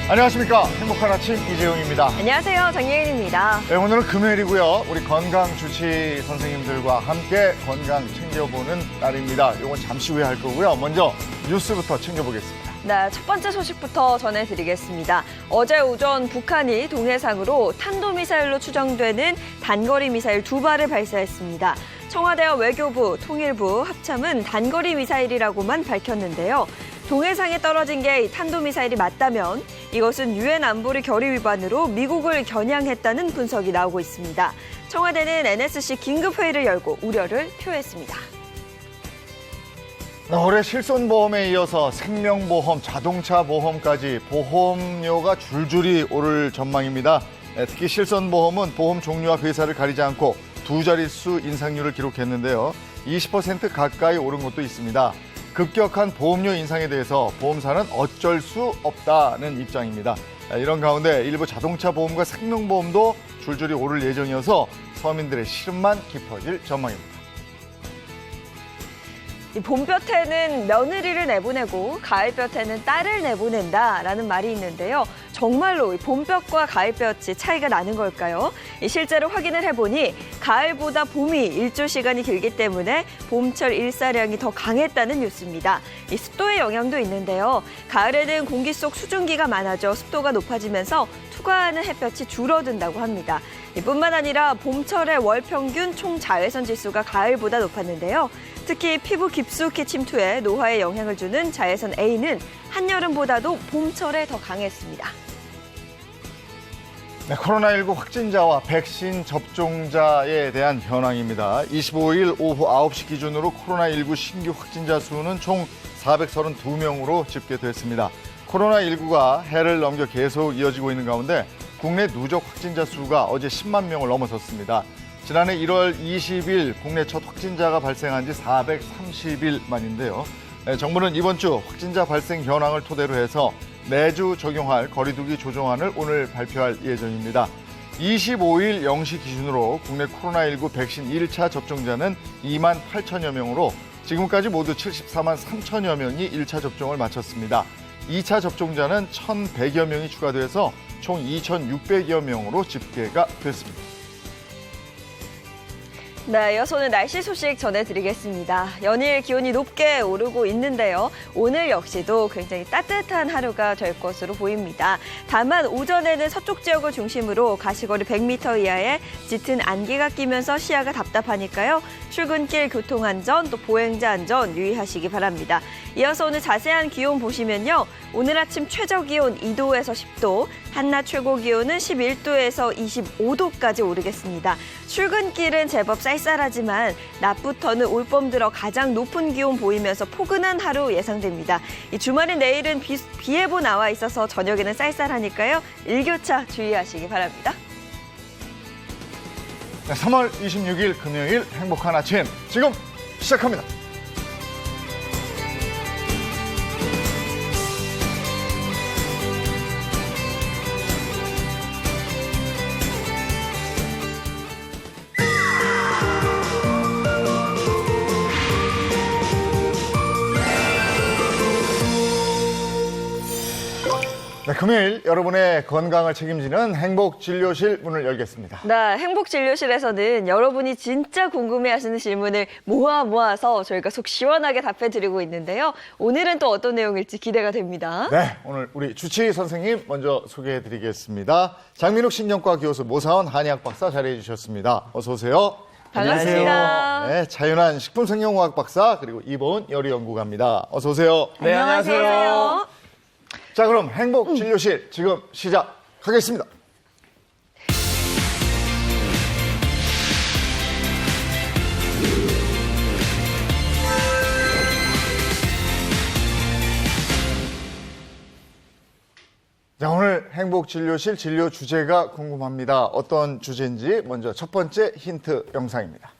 안녕하십니까. 행복한 아침 이재용입니다. 안녕하세요. 정예은입니다. 네, 오늘은 금요일이고요. 우리 건강주치 선생님들과 함께 건강 챙겨보는 날입니다. 이건 잠시 후에 할 거고요. 먼저 뉴스부터 챙겨보겠습니다. 네, 첫 번째 소식부터 전해드리겠습니다. 어제 오전 북한이 동해상으로 탄도미사일로 추정되는 단거리 미사일 2발을 발사했습니다. 청와대와 외교부, 통일부 합참은 단거리 미사일이라고만 밝혔는데요. 동해상에 떨어진 게 이 탄도미사일이 맞다면 이것은 유엔 안보리 결의 위반으로 미국을 겨냥했다는 분석이 나오고 있습니다. 청와대는 NSC 긴급회의를 열고 우려를 표했습니다. 올해 실손보험에 이어서 생명보험, 자동차 보험까지 보험료가 줄줄이 오를 전망입니다. 특히 실손보험은 보험 종류와 회사를 가리지 않고 두 자릿수 인상률을 기록했는데요. 20% 가까이 오른 곳도 있습니다. 급격한 보험료 인상에 대해서 보험사는 어쩔 수 없다는 입장입니다. 이런 가운데 일부 자동차 보험과 생명보험도 줄줄이 오를 예정이어서 서민들의 시름만 깊어질 전망입니다. 봄볕에는 며느리를 내보내고 가을볕에는 딸을 내보낸다라는 말이 있는데요. 정말로 봄볕과 가을볕이 차이가 나는 걸까요? 실제로 확인을 해보니 가을보다 봄이 일조 시간이 길기 때문에 봄철 일사량이 더 강했다는 뉴스입니다. 습도의 영향도 있는데요. 가을에는 공기 속 수증기가 많아져 습도가 높아지면서 투과하는 햇볕이 줄어든다고 합니다. 뿐만 아니라 봄철의 월 평균 총 자외선 지수가 가을보다 높았는데요. 특히 피부 깊숙이 침투해 노화에 영향을 주는 자외선 A는 한여름보다도 봄철에 더 강했습니다. 네, 코로나19 확진자와 백신 접종자에 대한 현황입니다. 25일 오후 9시 기준으로 코로나19 신규 확진자 수는 총 432명으로 집계됐습니다. 코로나19가 해를 넘겨 계속 이어지고 있는 가운데 국내 누적 확진자 수가 어제 10만 명을 넘어섰습니다. 지난해 1월 20일 국내 첫 확진자가 발생한 지 430일 만인데요. 정부는 이번 주 확진자 발생 현황을 토대로 해서 매주 적용할 거리두기 조정안을 오늘 발표할 예정입니다. 25일 0시 기준으로 국내 코로나19 백신 1차 접종자는 2만 8천여 명으로 지금까지 모두 74만 3천여 명이 1차 접종을 마쳤습니다. 2차 접종자는 1,100여 명이 추가돼서 총 2,600여 명으로 집계가 됐습니다. 네, 이어서 오늘 날씨 소식 전해드리겠습니다. 연일 기온이 높게 오르고 있는데요. 오늘 역시도 굉장히 따뜻한 하루가 될 것으로 보입니다. 다만 오전에는 서쪽 지역을 중심으로 가시거리 100m 이하의 짙은 안개가 끼면서 시야가 답답하니까요. 출근길 교통안전 또 보행자 안전 유의하시기 바랍니다. 이어서 오늘 자세한 기온 보시면요. 오늘 아침 최저기온 2도에서 10도, 한낮 최고기온은 11도에서 25도까지 오르겠습니다. 출근길은 제법 쌀쌀하지만 낮부터는 올봄 들어 가장 높은 기온 보이면서 포근한 하루 예상됩니다. 이 주말인 내일은 비 예보 나와 있어서 저녁에는 쌀쌀하니까요. 일교차 주의하시기 바랍니다. 네, 3월 26일 금요일 행복한 아침 지금 시작합니다. 네, 금요일 여러분의 건강을 책임지는 행복진료실 문을 열겠습니다. 네, 행복진료실에서는 여러분이 진짜 궁금해하시는 질문을 모아서 저희가 속 시원하게 답해드리고 있는데요. 오늘은 또 어떤 내용일지 기대가 됩니다. 네, 오늘 우리 주치 선생님 먼저 소개해드리겠습니다. 장민욱 신경과 교수, 모사원 한의학 박사 자리해 주셨습니다. 어서 오세요. 반갑습니다. 네, 자윤한 식품생명과학 박사 그리고 이보은 요리연구가입니다. 어서 오세요. 네, 안녕하세요. 자, 그럼 행복진료실 지금 시작하겠습니다. 자, 오늘 행복진료실 진료 주제가 궁금합니다. 어떤 주제인지 먼저 첫 번째 힌트 영상입니다.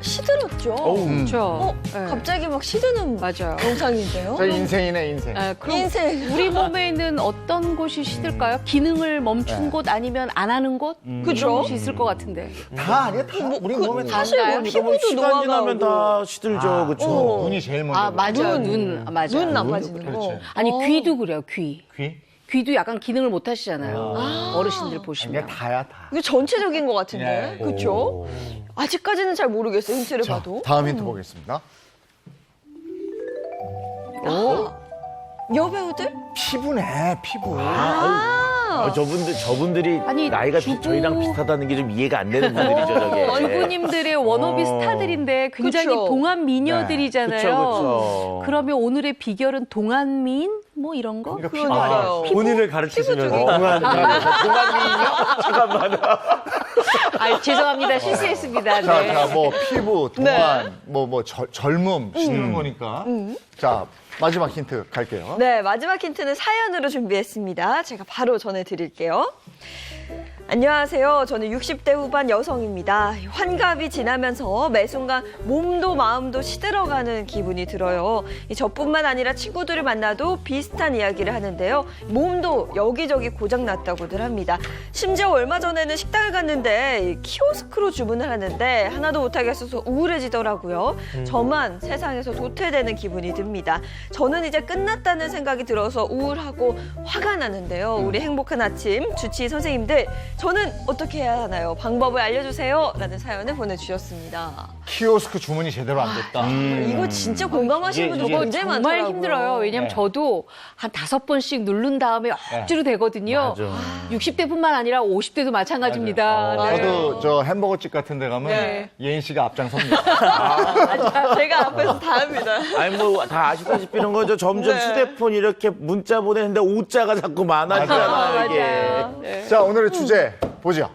시들었죠? 그렇죠. 네. 갑자기 막 시드는 맞아요. 영상인데요? 저 인생이네, 인생. 네, 그럼 인생. 우리 몸에 있는 어떤 곳이 시들까요? 기능을 멈춘 곳 아니면 안 하는 곳? 그죠? 그런 곳이 있을 것 같은데. 다 아니야, 다. 우리 몸에 다. 사실 뭐 그러니까 피부도 시간 지나면 노화가고 다 시들죠, 그렇죠? 눈이 제일 먼저. 아, 맞아요. 눈. 맞아요. 눈 나빠지는 거. 그렇지. 아니, 귀도 그래요, 귀. 귀? 귀도 약간 기능을 못 하시잖아요. 어르신들 이게 보시면. 다야, 다. 이게 전체적인 것 같은데, 예. 그렇죠? 아직까지는 잘 모르겠어요. 힌트를 자, 봐도. 다음 힌트 보겠습니다. 여배우들? 피부네, 피부. 저분들이 아니, 나이가 주부- 저희랑 비슷하다는 게 좀 이해가 안 되는 분들이죠, 저게. 원고님들의 워너비 스타들인데 굉장히 그쵸. 동안 미녀들이잖아요. 그쵸. 그러면 오늘의 비결은 동안 미인? 뭐 이런 거? 그러니까 그러니까요. 본인을 가르치시면서 피부 동안미인요? 잠깐만요. 아, 죄송합니다. 실수했습니다. 자, 네. 자, 뭐 피부, 동안, 젊음, 씻는 거니까. 자, 마지막 힌트 갈게요. 네, 마지막 힌트는 사연으로 준비했습니다. 제가 바로 전해드릴게요. 안녕하세요. 저는 60대 후반 여성입니다. 환갑이 지나면서 매 순간 몸도 마음도 시들어가는 기분이 들어요. 저뿐만 아니라 친구들을 만나도 비슷한 이야기를 하는데요. 몸도 여기저기 고장났다고들 합니다. 심지어 얼마 전에는 식당을 갔는데 키오스크로 주문을 하는데 하나도 못하겠어서 우울해지더라고요. 저만 세상에서 도태되는 기분이 듭니다. 저는 이제 끝났다는 생각이 들어서 우울하고 화가 나는데요. 우리 행복한 아침 주치 선생님들, 저는 어떻게 해야 하나요? 방법을 알려주세요. 라는 사연을 보내주셨습니다. 키오스크 주문이 제대로 안 됐다. 이거 진짜 공감하시는 분들 이게 굉장히 정말 많더라고요. 힘들어요. 왜냐면 네. 저도 한 5번씩 누른 다음에 억지로 되거든요. 맞아. 60대뿐만 아니라 50대도 마찬가지입니다. 맞아요. 네. 저도 저 햄버거집 같은 데 가면 네. 예인 씨가 앞장섭니다. 제가 앞에서 다 합니다. 아니 뭐 다 아시다시피 이런 거죠. 점점 네. 휴대폰 이렇게 문자 보내는데 오자가 자꾸 많아지잖아요, 이게. 맞아요. 네. 자, 오늘의 주제 보죠.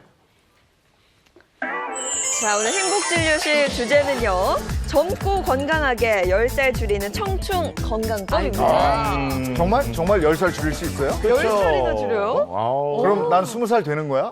자, 오늘 행복진료실 주제는요. 젊고 건강하게 10살 줄이는 청춘 건강법입니다. 정말 10살 줄일 수 있어요? 10살이나 줄여요? 아우. 그럼 난 20살 되는 거야?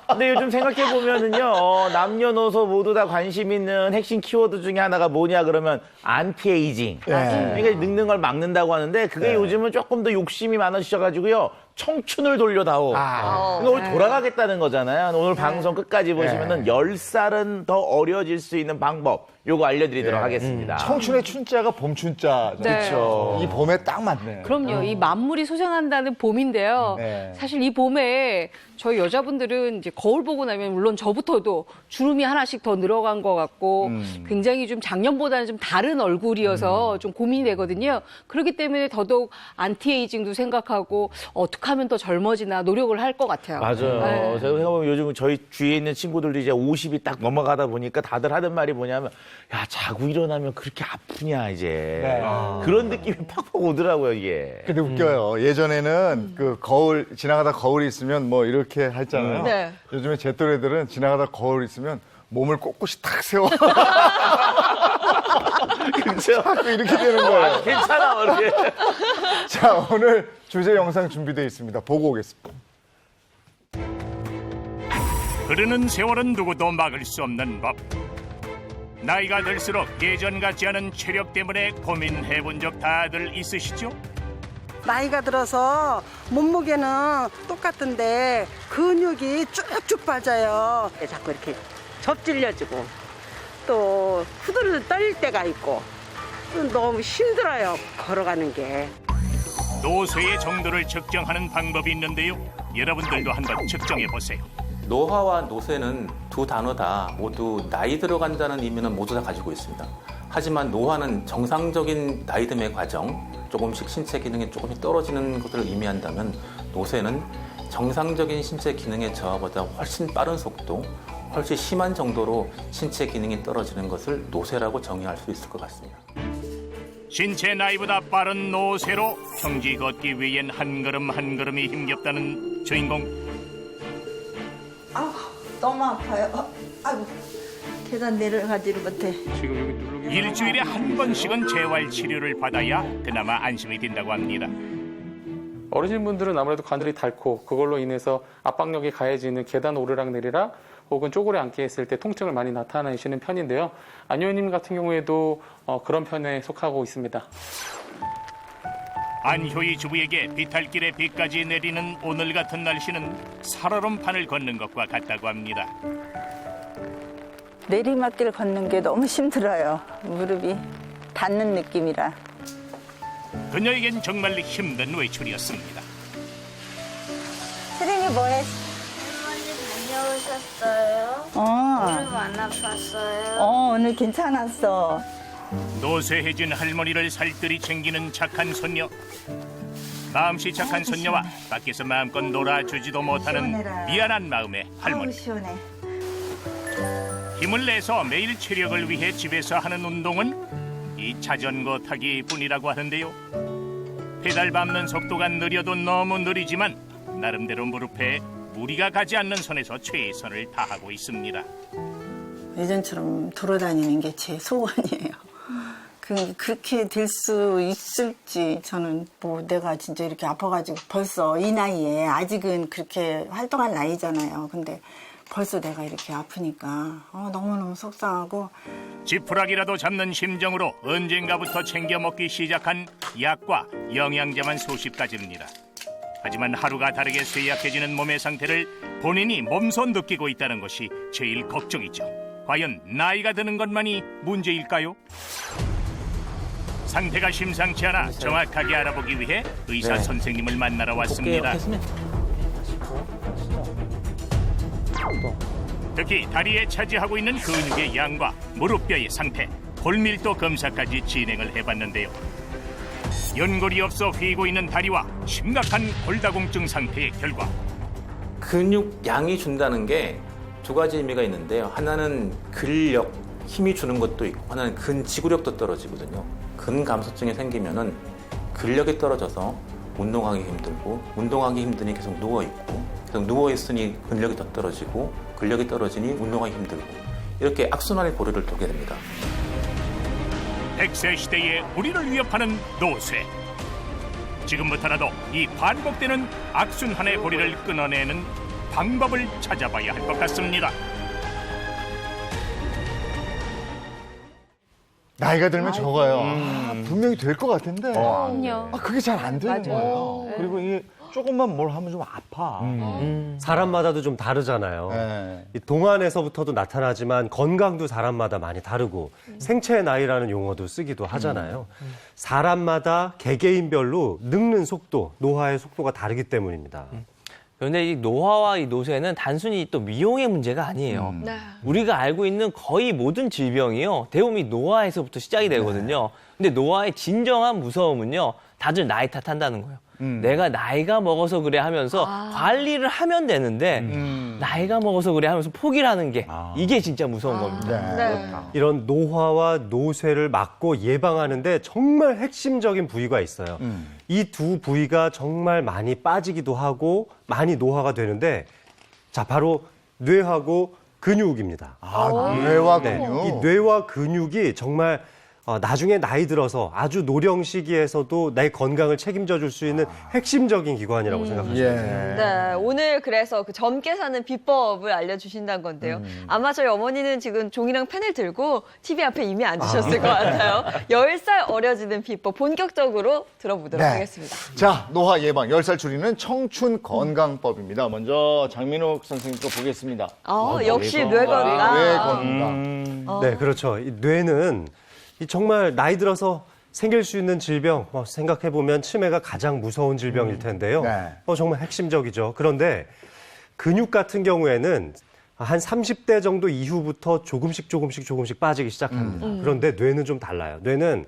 근데 요즘 생각해 보면은요, 남녀노소 모두 다 관심 있는 핵심 키워드 중에 하나가 뭐냐 그러면 안티에이징. 그러니까 늙는 걸 막는다고 하는데 그게 요즘은 조금 더 욕심이 많으셔가지고요. 청춘을 돌려다오. 그러니까 오늘 돌아가겠다는 거잖아요. 오늘 방송 끝까지 보시면은 10살은 더 어려질 수 있는 방법 요거 알려드리도록 하겠습니다. 청춘의 춘자가 봄춘자잖아요. 네. 그렇죠. 이 봄에 딱 맞네. 그럼요. 이 만물이 소생한다는 봄인데요. 네. 사실 이 봄에 저희 여자분들은 이제 거울 보고 나면 물론 저부터도 주름이 하나씩 더 늘어간 것 같고 굉장히 좀 작년보다는 좀 다른 얼굴이어서 좀 고민이 되거든요. 그렇기 때문에 더더욱 안티에이징도 생각하고 어떻게 하면 더 젊어지나 노력을 할 것 같아요. 맞아요. 네. 제가 생각해보면 요즘 저희 주위에 있는 친구들도 이제 50이 딱 넘어가다 보니까 다들 하는 말이 뭐냐면 야, 자고 일어나면 그렇게 아프냐, 이제. 네. 그런 느낌이 팍팍 오더라고요, 이게. 근데 웃겨요. 예전에는 그 거울, 지나가다 거울이 있으면 뭐 이렇게 했잖아요. 네. 요즘에 제 또래들은 지나가다 거울 있으면 몸을 꼿꼿이 탁 세워. 그렇죠? 자꾸 이렇게 되는 거예요. 괜찮아, 어르신. 자, 오늘 주제 영상 준비되어 있습니다. 보고 오겠습니다. 흐르는 세월은 누구도 막을 수 없는 법. 나이가 들수록 예전 같지 않은 체력 때문에 고민해본 적 다들 있으시죠? 나이가 들어서 몸무게는 똑같은데 근육이 쭉쭉 빠져요. 자꾸 이렇게 접질려지고 또 후들후들 떨릴 때가 있고 너무 힘들어요, 걸어가는 게. 노쇠의 정도를 측정하는 방법이 있는데요. 여러분들도 한번 측정해 보세요. 노화와 노쇠는 두 단어 다 모두 나이 들어간다는 의미는 모두 다 가지고 있습니다. 하지만 노화는 정상적인 나이듦의 과정, 조금씩 신체 기능이 조금씩 떨어지는 것을 의미한다면 노쇠는 정상적인 신체 기능의 저하보다 훨씬 빠른 속도, 훨씬 심한 정도로 신체 기능이 떨어지는 것을 노쇠라고 정의할 수 있을 것 같습니다. 신체 나이보다 빠른 노쇠로 평지 걷기 위엔 한 걸음 한 걸음이 힘겹다는 주인공. 너무 아파요. 아이고, 계단 내려가지를 못해. 일주일에 한 번씩은 재활 치료를 받아야 그나마 안심이 된다고 합니다. 어르신분들은 아무래도 관절이 닳고 그걸로 인해서 압박력이 가해지는 계단 오르락내리락 혹은 쪼그려 앉게 했을 때 통증을 많이 나타내시는 편인데요. 안 의원님 같은 경우에도 그런 편에 속하고 있습니다. 안효희 주부에게 비탈길에 비까지 내리는 오늘 같은 날씨는 살얼음판을 걷는 것과 같다고 합니다. 내리막길 걷는 게 너무 힘들어요. 무릎이 닿는 느낌이라. 그녀에겐 정말 힘든 외출이었습니다. 수린이 뭐해? 할머니 다녀오셨어요? 무릎 안 아팠어요? 오늘 괜찮았어. 노쇠해진 할머니를 살뜰히 챙기는 착한 손녀. 마음씨 착한 손녀와 밖에서 마음껏 놀아주지도 못하는 미안한 마음의 할머니. 시원해. 힘을 내서 매일 체력을 위해 집에서 하는 운동은 이 자전거 타기뿐이라고 하는데요. 페달 밟는 속도가 느려도 너무 느리지만 나름대로 무릎에 무리가 가지 않는 선에서 최선을 다하고 있습니다. 예전처럼 돌아다니는 게 제 소원이에요. 그렇게 될 수 있을지 저는 뭐 내가 진짜 이렇게 아파가지고 벌써 이 나이에 아직은 그렇게 활동할 나이잖아요. 근데 벌써 내가 이렇게 아프니까 너무너무 속상하고. 지푸라기라도 잡는 심정으로 언젠가부터 챙겨 먹기 시작한 약과 영양제만 수십 가지입니다. 하지만 하루가 다르게 쇠약해지는 몸의 상태를 본인이 몸소 느끼고 있다는 것이 제일 걱정이죠. 과연 나이가 드는 것만이 문제일까요? 상태가 심상치 않아 정확하게 알아보기 위해 의사 선생님을 만나러 왔습니다. 특히 다리에 차지하고 있는 근육의 양과 무릎뼈의 상태, 골밀도 검사까지 진행을 해봤는데요. 연골이 없어 휘고 있는 다리와 심각한 골다공증 상태의 결과. 근육 양이 준다는 게 두 가지 의미가 있는데요. 하나는 근력, 힘이 주는 것도 있고 하나는 근지구력도 떨어지거든요. 근감소증이 생기면은 근력이 떨어져서 운동하기 힘들고 운동하기 힘드니 계속 누워있고 계속 누워있으니 근력이 더 떨어지고 근력이 떨어지니 운동하기 힘들고 이렇게 악순환의 고리를 돌게 됩니다. 100세 시대에 우리를 위협하는 노쇠. 지금부터라도 이 반복되는 악순환의 고리를 끊어내는 방법을 찾아봐야 할 것 같습니다. 나이가 들면 적어요. 분명히 될 것 같은데. 그럼요. 그게 잘 안 되는 거예요. 그리고 이게 조금만 뭘 하면 좀 아파. 사람마다도 좀 다르잖아요. 네. 이 동안에서부터도 나타나지만 건강도 사람마다 많이 다르고 생체 나이라는 용어도 쓰기도 하잖아요. 사람마다 개개인별로 늙는 속도, 노화의 속도가 다르기 때문입니다. 그런데 이 노화와 이 노쇠는 단순히 또 미용의 문제가 아니에요. 우리가 알고 있는 거의 모든 질병이요. 대부분 이 노화에서부터 시작이 되거든요. 근데 노화의 진정한 무서움은요. 다들 나이 탓한다는 거예요. 내가 나이가 먹어서 그래 하면서 관리를 하면 되는데 나이가 먹어서 그래 하면서 포기를 하는 게 이게 진짜 무서운 겁니다. 이런 노화와 노쇠를 막고 예방하는데 정말 핵심적인 부위가 있어요. 이 두 부위가 정말 많이 빠지기도 하고 많이 노화가 되는데 자 바로 뇌하고 근육입니다. 뇌와 네, 근육. 이 뇌와 근육이 정말 나중에 나이 들어서 아주 노령 시기에서도 내 건강을 책임져 줄 수 있는 핵심적인 기관이라고 생각하시면 돼요. 네, 오늘 그래서 그 젊게 사는 비법을 알려주신다는 건데요. 아마 저희 어머니는 지금 종이랑 펜을 들고 TV 앞에 이미 앉으셨을 것 같아요. 10살 어려지는 비법 본격적으로 들어보도록 네. 하겠습니다. 자, 노화 예방 10살 줄이는 청춘 건강법입니다. 먼저 장민욱 선생님 거 보겠습니다. 역시 뇌건강. 뇌 건강. 네, 그렇죠. 이 뇌는 이 정말 나이 들어서 생길 수 있는 질병, 생각해보면 치매가 가장 무서운 질병일 텐데요. 네. 정말 핵심적이죠. 그런데 근육 같은 경우에는 한 30대 정도 이후부터 조금씩 빠지기 시작합니다. 그런데 뇌는 좀 달라요. 뇌는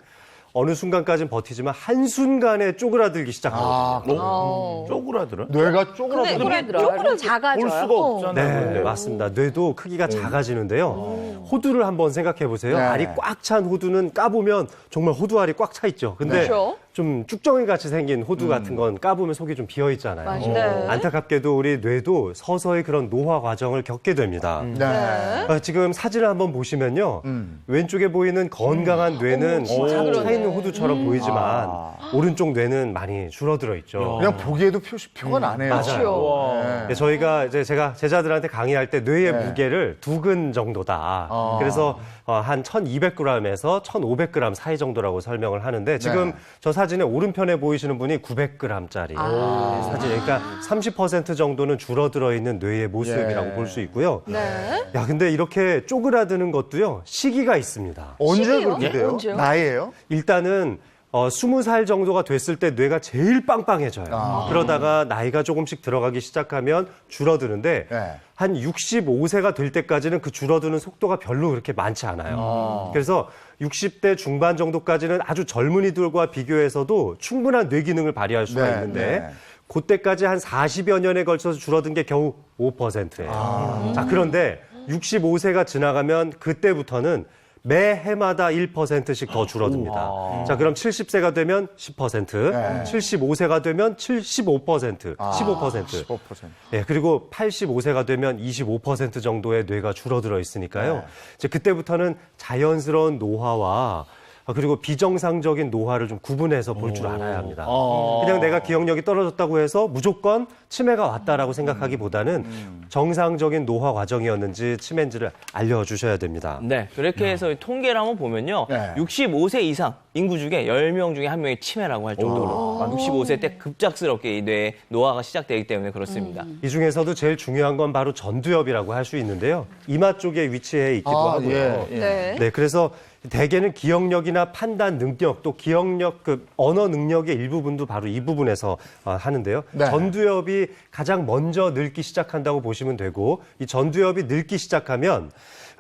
어느 순간까지는 버티지만 한순간에 쪼그라들기 시작하거든요. 쪼그라들어? 뇌가 쪼그라들어. 쪼그라들어. 작아져요. 볼 수가 없잖아요. 네, 맞습니다. 뇌도 크기가 작아지는데요. 호두를 한번 생각해 보세요. 네. 알이 꽉 찬 호두는 까보면 정말 호두 알이 꽉 차 있죠. 근데 그렇죠. 좀 쭉정이 같이 생긴 호두 같은 건 까보면 속이 좀 비어 있잖아요. 맞아요. 네. 안타깝게도 우리 뇌도 서서히 그런 노화 과정을 겪게 됩니다. 지금 사진을 한번 보시면요. 왼쪽에 보이는 건강한 뇌는 차 있는 호두처럼 보이지만 오른쪽 뇌는 많이 줄어들어 있죠. 그냥 보기에도 표가 나네요. 맞아요. 네, 저희가 이제 제가 제자들한테 강의할 때 뇌의 무게를 2근 정도다. 그래서 한 1,200g에서 1,500g 사이 정도라고 설명을 하는데 지금 저 사진의 오른편에 보이시는 분이 900g짜리 사진. 그러니까 30% 정도는 줄어들어 있는 뇌의 모습이라고 볼 수 있고요. 야, 근데 이렇게 쪼그라드는 것도요, 시기가 있습니다. 언제 시기요? 그렇게 돼요? 언제요? 나이예요? 일단은 20살 정도가 됐을 때 뇌가 제일 빵빵해져요. 그러다가 나이가 조금씩 들어가기 시작하면 줄어드는데 한 65세가 될 때까지는 그 줄어드는 속도가 별로 그렇게 많지 않아요. 그래서 60대 중반 정도까지는 아주 젊은이들과 비교해서도 충분한 뇌 기능을 발휘할 수가 있는데 그때까지 한 40여 년에 걸쳐서 줄어든 게 겨우 5%예요. 자, 그런데 65세가 지나가면 그때부터는 매해마다 1%씩 더 줄어듭니다. 자, 그럼 70세가 되면 10%, 75세가 되면 75%, 15%. 예, 그리고 85세가 되면 25% 정도의 뇌가 줄어들어 있으니까요. 이제 그때부터는 자연스러운 노화와 그리고 비정상적인 노화를 좀 구분해서 볼 줄 알아야 합니다. 그냥 내가 기억력이 떨어졌다고 해서 무조건 치매가 왔다라고 생각하기보다는 정상적인 노화 과정이었는지 치매인지를 알려주셔야 됩니다. 네, 그렇게 해서 통계를 한번 보면요. 65세 이상 인구 중에 10명 중에 1명이 치매라고 할 정도로 65세 때 급작스럽게 이 뇌 노화가 시작되기 때문에 그렇습니다. 이 중에서도 제일 중요한 건 바로 전두엽이라고 할 수 있는데요. 이마 쪽에 위치해 있기도 하고요. 네, 그래서 대개는 기억력이나 판단 능력, 또 기억력, 언어 능력의 일부분도 바로 이 부분에서 하는데요. 전두엽이 가장 먼저 늙기 시작한다고 보시면 되고, 이 전두엽이 늙기 시작하면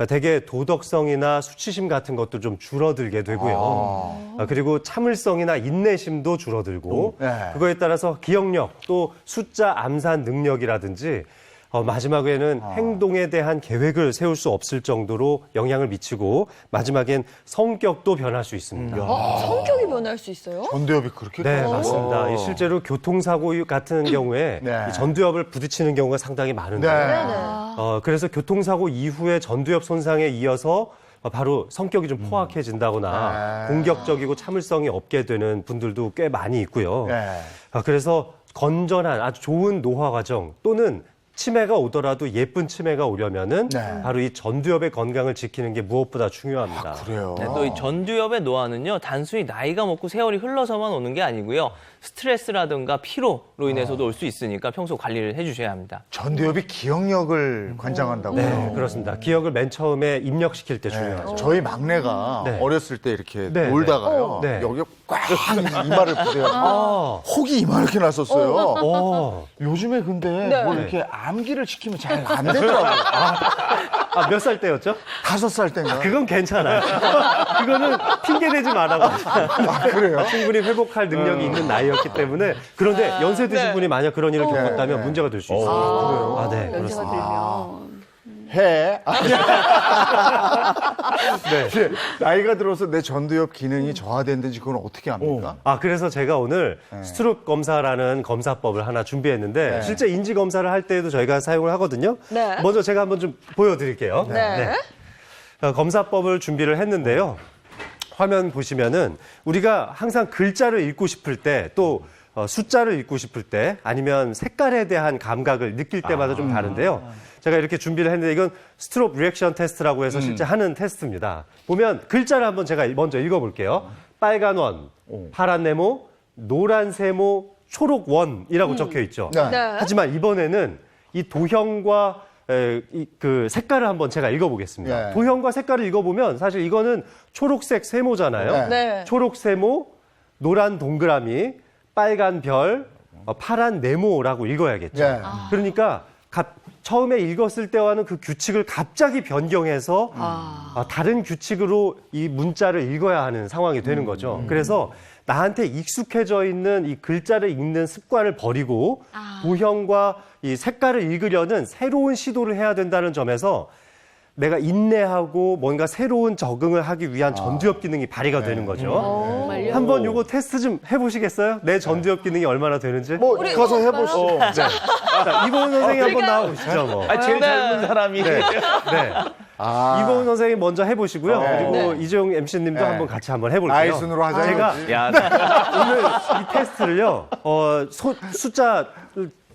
대개 도덕성이나 수치심 같은 것도 좀 줄어들게 되고요. 그리고 참을성이나 인내심도 줄어들고, 그거에 따라서 기억력, 또 숫자 암산 능력이라든지 마지막에는 행동에 대한 계획을 세울 수 없을 정도로 영향을 미치고 마지막엔 성격도 변할 수 있습니다. 성격이 변할 수 있어요? 전두엽이 그렇게? 네, 맞습니다. 실제로 교통사고 같은 경우에 이 전두엽을 부딪히는 경우가 상당히 많은데요. 그래서 교통사고 이후에 전두엽 손상에 이어서 바로 성격이 좀 포악해진다거나 공격적이고 참을성이 없게 되는 분들도 꽤 많이 있고요. 그래서 건전한 아주 좋은 노화 과정 또는 치매가 오더라도 예쁜 치매가 오려면은 바로 이 전두엽의 건강을 지키는 게 무엇보다 중요합니다. 그래요? 네, 또 이 전두엽의 노화는요, 단순히 나이가 먹고 세월이 흘러서만 오는 게 아니고요. 스트레스라든가 피로로 인해서도 올 수 있으니까 평소 관리를 해주셔야 합니다. 전두엽이 기억력을 관장한다고요? 네, 그렇습니다. 기억을 맨 처음에 입력시킬 때 중요하죠. 저희 막내가 어렸을 때 이렇게 놀다가요. 여기 꽉 이마를 부대요. 혹이 이만하게 났었어요. 요즘에 근데 뭐 이렇게 암기를 시키면 잘 안 되더라고요. 몇 살 때였죠? 5살 때인가? 그건 괜찮아요. 그거는 핑계대지 말라고. 그래요? 충분히 회복할 능력이 있는 나이였기 때문에. 그런데 연세 드신 분이 만약 그런 일을 겪었다면 문제가 될 수 있어요. 그래요? 네, 연세가 그렇습니다. 들면. 해. 나이가 들어서 내 전두엽 기능이 저하됐는지 그건 어떻게 합니까? 그래서 제가 오늘 스트록 검사라는 검사법을 하나 준비했는데 실제 인지 검사를 할 때에도 저희가 사용을 하거든요. 먼저 제가 한번 좀 보여드릴게요. 검사법을 준비를 했는데요. 화면 보시면은 우리가 항상 글자를 읽고 싶을 때 또 숫자를 읽고 싶을 때 아니면 색깔에 대한 감각을 느낄 때마다 좀 다른데요. 제가 이렇게 준비를 했는데 이건 스트롭 리액션 테스트라고 해서 실제 하는 테스트입니다. 보면 글자를 한번 제가 먼저 읽어볼게요. 빨간 원, 파란 네모, 노란 세모, 초록 원이라고 적혀 있죠. 하지만 이번에는 이 도형과 그 색깔을 한번 제가 읽어보겠습니다. 도형과 색깔을 읽어보면 사실 이거는 초록색 세모잖아요. 초록 세모, 노란 동그라미, 빨간 별, 파란 네모라고 읽어야겠죠. 그러니까 처음에 읽었을 때와는 그 규칙을 갑자기 변경해서 다른 규칙으로 이 문자를 읽어야 하는 상황이 되는 거죠. 그래서 나한테 익숙해져 있는 이 글자를 읽는 습관을 버리고 도형과 이 색깔을 읽으려는 새로운 시도를 해야 된다는 점에서 내가 인내하고 뭔가 새로운 적응을 하기 위한 전두엽 기능이 발휘가 되는 거죠. 정말요? 한번 요거 테스트 좀 해보시겠어요? 내 전두엽 기능이 얼마나 되는지? 뭐 가서 해보시죠. 네. 자, 이보은 선생님 한번 나와보시죠. 뭐. 아, 제일 젊은 사람이. 네. 이보은 선생님 먼저 해보시고요. 네. 그리고 이재용 MC님도 네. 한번 같이 한번 해볼게요. 나이 순으로 하자. 제가 이거지. 야, 오늘 이 테스트를요, 숫자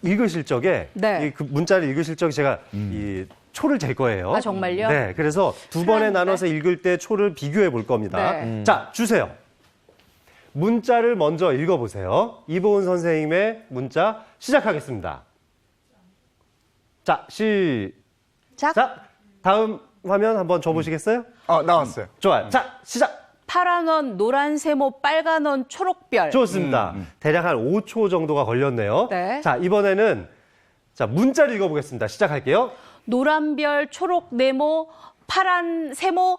읽으실 적에, 네. 그 문자를 읽으실 적에 제가 이 초를 잴 거예요. 아, 정말요? 네. 그래서 두 번에 나눠서 읽을 때 초를 비교해 볼 겁니다. 네. 자, 주세요. 문자를 먼저 읽어보세요. 이보은 선생님의 문자 시작하겠습니다. 자, 시작. 다음 화면 한번 줘보시겠어요? 나왔어요. 좋아요. 자, 시작. 파란 원, 노란 세모, 빨간 원, 초록별. 좋습니다. 대략 한 5초 정도가 걸렸네요. 네. 자, 이번에는 자, 문자를 읽어보겠습니다. 시작할게요. 노란 별, 초록 네모, 파란 세모,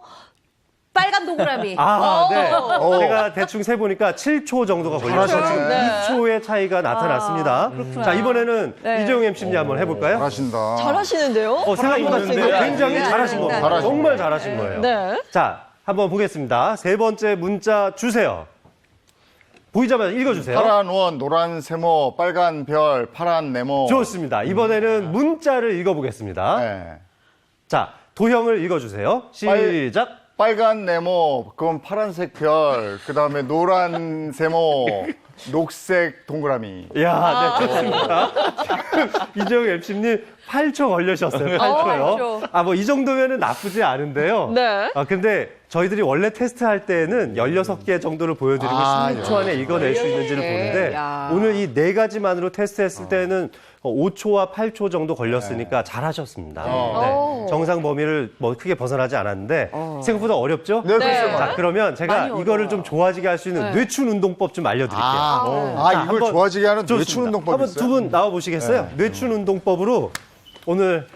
빨간 동그라미. 네. 제가 대충 세보니까 7초 정도가 걸렸어요. 지금 2초의 차이가 나타났습니다. 자, 이번에는 이재용 MC님 한번 해볼까요? 잘하신다. 잘하시는데요? 생각보다 굉장히 잘하신 겁니다. 잘하신 정말 잘하신 거예요. 네. 자, 한번 보겠습니다. 세 번째 문자 주세요. 보이자마자 읽어주세요. 파란 원, 노란 세모, 빨간 별, 파란 네모. 좋습니다. 이번에는 문자를 읽어보겠습니다. 네. 자, 도형을 읽어주세요. 시작. 빨간 네모, 그건 파란색 별, 그 다음에 노란 세모, 녹색 동그라미. 이야, 네, 좋습니다. 이재용 MC님 8초 걸리셨어요. 8초요. 뭐 이 정도면은 나쁘지 않은데요. 네. 근데 저희들이 원래 테스트할 때는 16개 정도를 보여드리고 16초 안에 읽어낼 수 있는지를 보는데 야. 오늘 이 네 가지만으로 테스트했을 때는 5초와 8초 정도 걸렸으니까 잘하셨습니다. 네. 정상 범위를 뭐 크게 벗어나지 않았는데 생각보다 어렵죠? 네, 그렇죠. 자, 그러면 제가 많이 이거를 어려워요. 좀 좋아지게 할 수 있는 뇌춘 운동법 좀 알려드릴게요. 자, 이걸 한번 좋아지게 하는 뇌춘 좋습니다. 운동법이 한번 있어요? 두 분 나와 보시겠어요? 뇌춘 운동법으로 오늘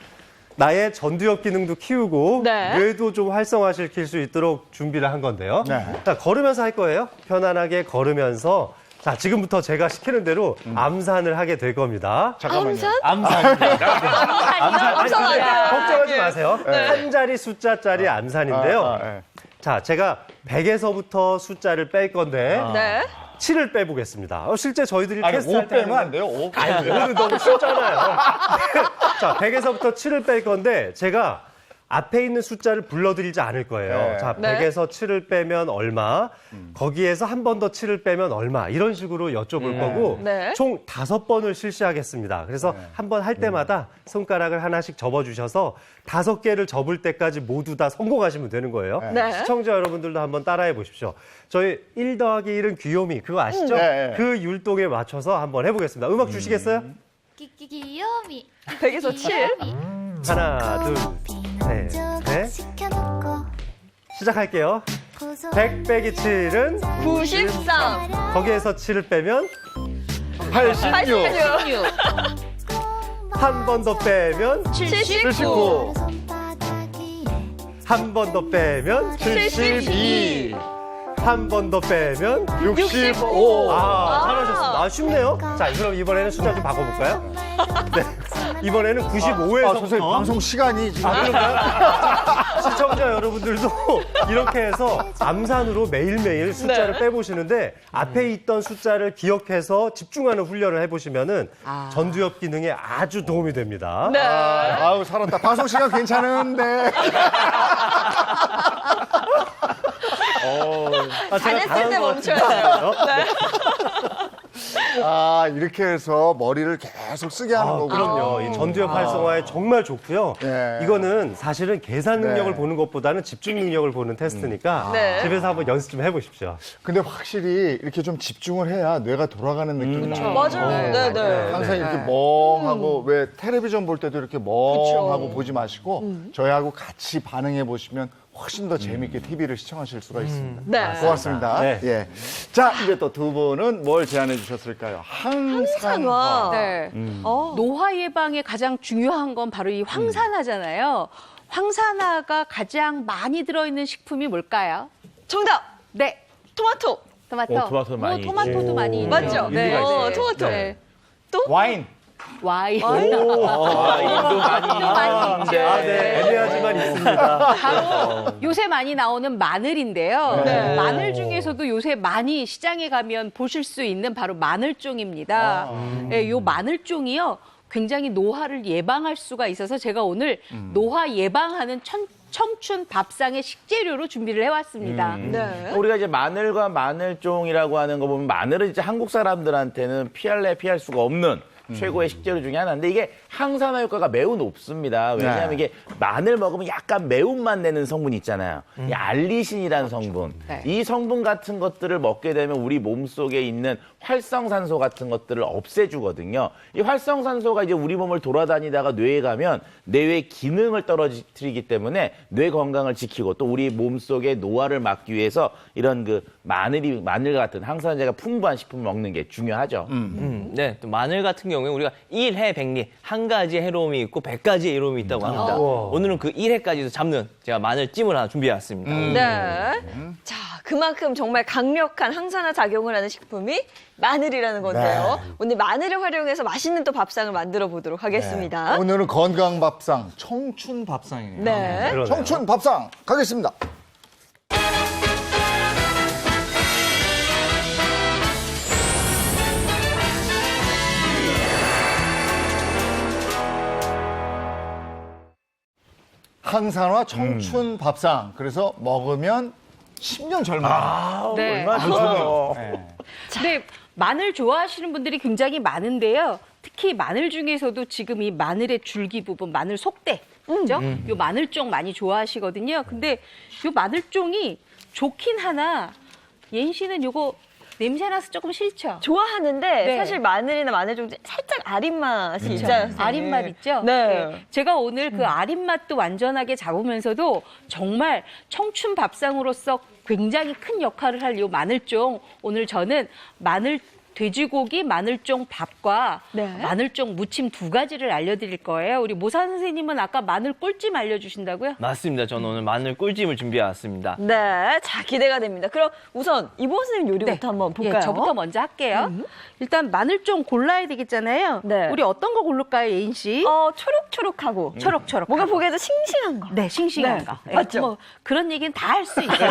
나의 전두엽 기능도 키우고 네. 뇌도 좀 활성화시킬 수 있도록 준비를 한 건데요. 네. 자, 걸으면서 할 거예요. 편안하게 걸으면서. 자, 지금부터 제가 시키는 대로 암산을 하게 될 겁니다. 잠깐만요. 암산입니다. 암산 아니에요. 걱정하지 마세요. 한 자리 숫자짜리 암산인데요. 네. 자, 제가 100에서부터 숫자를 뺄 건데 네. 7을 빼보겠습니다. 실제 저희들이 아니, 테스트할 5 때 빼면 안 돼요? 5 오늘 너무 쉽잖아요. 자, 100에서부터 7을 뺄 건데 제가 앞에 있는 숫자를 불러드리지 않을 거예요. 네. 자, 네. 100에서 7을 빼면 얼마, 거기에서 한 번 더 7을 빼면 얼마, 이런 식으로 여쭤볼 거고, 네. 총 5번을 실시하겠습니다. 그래서 한 번 할 때마다 손가락을 하나씩 접어주셔서 5개를 접을 때까지 모두 다 성공하시면 되는 거예요. 네. 시청자 여러분들도 한번 따라해 보십시오. 저희 1 더하기 1은 귀요미, 그거 아시죠? 네. 그 율동에 맞춰서 한번 해보겠습니다. 음악 주시겠어요? 귀요미 100에서 7. 하나, 둘, 셋, 넷. 시작할게요. 100 빼기 7은 93. 거기에서 7을 빼면 86. 한 번 더 빼면 79. 한 번 더 빼면 72. 한 번 더 빼면 65. 잘하셨습니다. 쉽네요. 자, 그럼 이번에는 숫자 좀 바꿔볼까요? 네. 이번에는 95에서 선생님, 방송 시간이 지금. 시청자 여러분들도 이렇게 해서 암산으로 매일매일 숫자를 빼보시는데 앞에 있던 숫자를 기억해서 집중하는 훈련을 해보시면은 전두엽 기능에 아주 도움이 됩니다. 네. 아우, 살았다. 방송 시간 괜찮은데. 제가 잘했을 때 당한 것 멈춰야 같은데요. 이렇게 해서 머리를 계속 쓰게 하는 거군요. 그럼요. 이 전두엽 활성화에 정말 좋고요. 예. 이거는 사실은 계산 능력을 네. 보는 것보다는 집중 능력을 보는 테스트니까 네. 집에서 한번 연습 좀 해보십시오. 근데 확실히 이렇게 좀 집중을 해야 뇌가 돌아가는 느낌이 나요. 맞아요. 네, 네. 항상 이렇게 멍하고 왜 텔레비전 볼 때도 이렇게 멍하고 보지 마시고 저희하고 같이 반응해 보시면 훨씬 더 재밌게 TV를 시청하실 수가 있습니다. 네. 고맙습니다. 네. 예. 자, 이제 또 두 분은 뭘 제안해 주셨을까요? 항산화. 네. 노화 예방에 가장 중요한 건 바로 이 황산화잖아요. 황산화가 가장 많이 들어있는 식품이 뭘까요? 정답. 네. 토마토. 토마토. 토마토 많이 토마토도 많이 맞죠? 있네요. 일리가 있어요. 토마토. 네. 와인. 와인. 와인도 많이 있는데. 아, 네. 애매하지만 있습니다. 바로 요새 많이 나오는 마늘인데요. 마늘 중에서도 요새 많이 시장에 가면 보실 수 있는 바로 마늘종입니다. 네, 요 마늘종이요. 굉장히 노화를 예방할 수가 있어서 제가 오늘 노화 예방하는 청춘 밥상의 식재료로 준비를 해왔습니다. 네. 우리가 이제 마늘과 마늘종이라고 하는 거 보면 마늘은 이제 한국 사람들한테는 피할 수가 없는 최고의 식재료 중에 하나인데 이게 항산화 효과가 매우 높습니다. 왜냐하면 이게 마늘 먹으면 약간 매운맛 내는 성분이 있잖아요. 이 알리신이라는 성분. 네. 이 성분 같은 것들을 먹게 되면 우리 몸속에 있는 활성산소 같은 것들을 없애주거든요. 이 활성산소가 이제 우리 몸을 돌아다니다가 뇌에 가면 뇌의 기능을 떨어뜨리기 때문에 뇌 건강을 지키고 또 우리 몸속의 노화를 막기 위해서 이런 그 마늘 같은 항산화제가 풍부한 식품을 먹는 게 중요하죠. 네, 또 마늘 같은 경우에 우리가 1해 100리, 한 가지 해로움이 있고 100가지의 이로움이 있다고 합니다. 오늘은 그 1해까지도 잡는 제가 마늘찜을 하나 준비해왔습니다. 네. 자, 그만큼 정말 강력한 항산화 작용을 하는 식품이 마늘이라는 건데요. 오늘 마늘을 활용해서 맛있는 또 밥상을 만들어 보도록 하겠습니다. 오늘은 건강 밥상, 청춘 밥상이네요. 네. 그러네요. 청춘 밥상 가겠습니다. 항산화 청춘 밥상. 그래서 먹으면 10년 젊어요. 네. 얼마나 좋아요. 근데 마늘 좋아하시는 분들이 굉장히 많은데요. 특히 마늘 중에서도 지금 이 마늘의 줄기 부분, 마늘 속대, 그죠? 요 마늘종 많이 좋아하시거든요. 근데 요 마늘종이 좋긴 하나, 예인 씨는 요거 냄새나서 조금 싫죠? 좋아하는데 네. 사실 마늘이나 마늘종 살짝 아린 맛이 있지 않습니까? 아린 맛 있죠? 네. 제가 오늘 그 아린 맛도 완전하게 잡으면서도 정말 청춘 밥상으로서 굉장히 큰 역할을 할 이 마늘종, 오늘 저는 돼지고기 마늘종 밥과 네. 마늘종 무침 2가지를 알려드릴 거예요. 우리 모사 선생님은 아까 마늘 꿀찜 알려주신다고요? 맞습니다. 저는 오늘 마늘 꿀찜을 준비해왔습니다. 네, 자 기대가 됩니다. 그럼 우선 이보 선생님 요리부터 한번 볼까요? 예, 저부터 먼저 할게요. 일단 마늘종 골라야 되겠잖아요. 네. 우리 어떤 거 고를까요, 예인 씨? 초록초록하고 초록초록. 뭔가 보기에도 싱싱한 거. 네, 싱싱한 네, 거. 예, 맞죠? 뭐 그런 얘기는 다 할 수 있어요.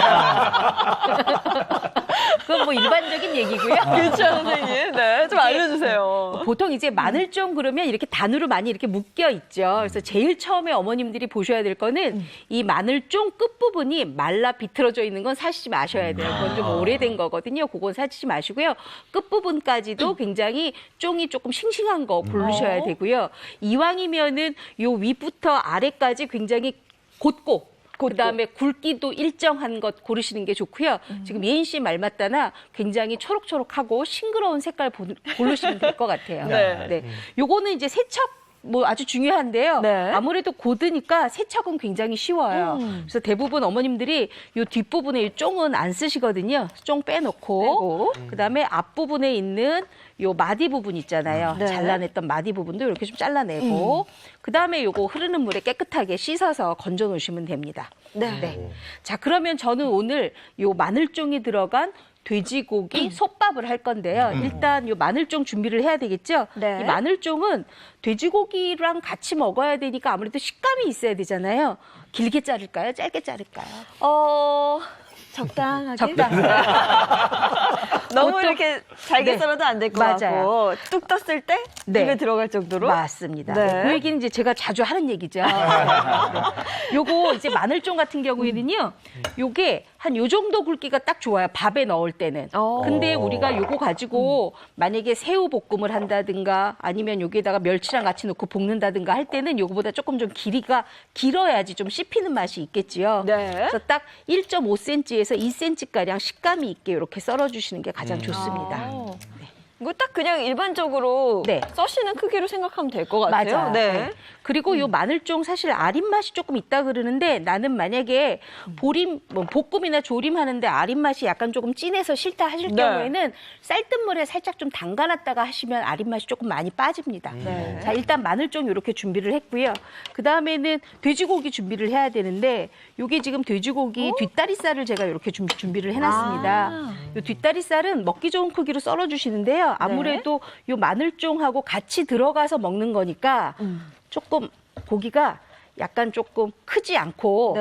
그건 뭐 일반적인 얘기고요. 그렇죠, 선생님. 네, 좀 알려주세요. 보통 이제 마늘종 그러면 이렇게 단으로 많이 이렇게 묶여 있죠. 그래서 제일 처음에 어머님들이 보셔야 될 거는 이 마늘종 끝부분이 말라 비틀어져 있는 건 사시지 마셔야 돼요. 그건 좀 오래된 거거든요. 그건 사시지 마시고요. 끝부분까지도 굉장히 종이 조금 싱싱한 거 고르셔야 되고요. 이왕이면은 요 위부터 아래까지 굉장히 곧고 그다음에 굵기도 일정한 것 고르시는 게 좋고요. 지금 예인 씨 말 맞다나 굉장히 초록초록하고 싱그러운 색깔 고르시면 될 것 같아요. 네. 요거는 이제 세척 뭐 아주 중요한데요. 네. 아무래도 고드니까 세척은 굉장히 쉬워요. 그래서 대부분 어머님들이 요 뒷부분에 이 쫑은 안 쓰시거든요. 쫑 빼놓고 그다음에 앞부분에 있는 요 마디 부분 있잖아요. 네. 잘라냈던 마디 부분도 이렇게 좀 잘라내고 그다음에 요거 흐르는 물에 깨끗하게 씻어서 건져 놓으시면 됩니다. 네. 자, 그러면 저는 오늘 요 마늘종이 들어간 돼지고기 솥밥을 할 건데요. 일단 요 마늘종 준비를 해야 되겠죠? 네. 이 마늘종은 돼지고기랑 같이 먹어야 되니까 아무래도 식감이 있어야 되잖아요. 길게 자를까요? 짧게 자를까요? 적당하게. 너무 보통- 이렇게 잘게 네. 썰어도 안 될 것 맞아요. 같고 뚝 떴을 때 네. 입에 들어갈 정도로. 맞습니다. 네. 그 얘기는 이제 제가 자주 하는 얘기죠. 네. 요거 이제 마늘종 같은 경우에는요. 요게 한 요 정도 굵기가 딱 좋아요. 밥에 넣을 때는. 근데 우리가 요거 가지고 만약에 새우 볶음을 한다든가 아니면 여기에다가 멸치랑 같이 넣고 볶는다든가 할 때는 요거보다 조금 좀 길이가 길어야지 좀 씹히는 맛이 있겠지요. 네. 그래서 딱 1.5cm에서 2cm가량 식감이 있게 이렇게 썰어주시는 게 가장 좋습니다. 이거 딱 그냥 일반적으로 네. 써시는 크기로 생각하면 될 것 같아요. 맞아요. 네. 그리고 요 마늘종 사실 아린 맛이 조금 있다 그러는데 나는 만약에 볶음이나 조림하는데 아린 맛이 약간 조금 진해서 싫다 하실 네. 경우에는 쌀뜨물에 살짝 좀 담가놨다가 하시면 아린 맛이 조금 많이 빠집니다. 네. 자, 일단 마늘종 이렇게 준비를 했고요. 그 다음에는 돼지고기 준비를 해야 되는데 요게 지금 돼지고기 뒷다리살을 제가 이렇게 준비를 해놨습니다. 요 뒷다리살은 먹기 좋은 크기로 썰어주시는데요. 있는데요. 아무래도 요 마늘종하고 같이 들어가서 먹는 거니까 조금 고기가 약간 조금 크지 않고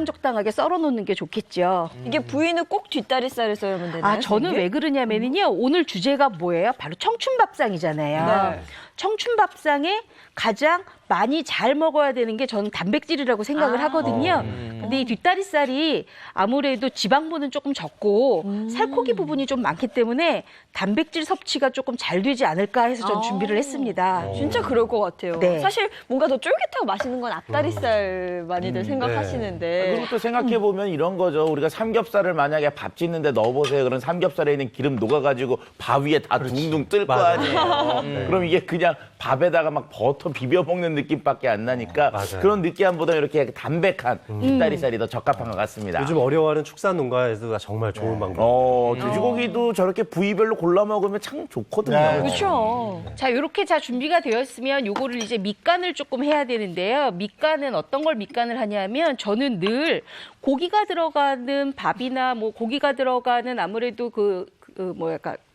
적당하게 썰어 놓는 게 좋겠죠. 이게 부위는 꼭 뒷다리살을 썰면 되나요? 아, 저는 선생님? 왜 그러냐면요. 오늘 주제가 뭐예요? 바로 청춘밥상이잖아요. 네. 청춘밥상에 가장 많이 잘 먹어야 되는 게 저는 단백질이라고 생각을 하거든요. 근데 이 뒷다리살이 아무래도 지방분은 조금 적고 살코기 부분이 좀 많기 때문에 단백질 섭취가 조금 잘 되지 않을까 해서 전 준비를 했습니다. 진짜 그럴 것 같아요. 네. 사실 뭔가 더 쫄깃하고 맛있는 건 앞다리살 많이들 생각하시는데. 그리고 또 생각해 보면 이런 거죠. 우리가 삼겹살을 만약에 밥 짓는데 넣어보세요. 그럼 삼겹살에 있는 기름 녹아가지고 밥 위에 다 둥둥 뜰 거 아니에요. 그럼 이게 그냥 밥에다가 막 버터 비벼 먹는 느낌밖에 안 나니까 그런 느끼함보다 이렇게 담백한 뒷다리살이 더 적합한 것 같습니다. 요즘 어려워하는 축산 농가에서가 정말 좋은 방법. 돼지고기도 저렇게 부위별로 골라 먹으면 참 좋거든요. 그렇죠. 자, 이렇게 자 준비가 되었으면 요거를 이제 밑간을 조금 해야 되는데요. 밑간은 어떤 걸 밑간을 하냐면 저는 늘 고기가 들어가는 밥이나 뭐 고기가 들어가는 아무래도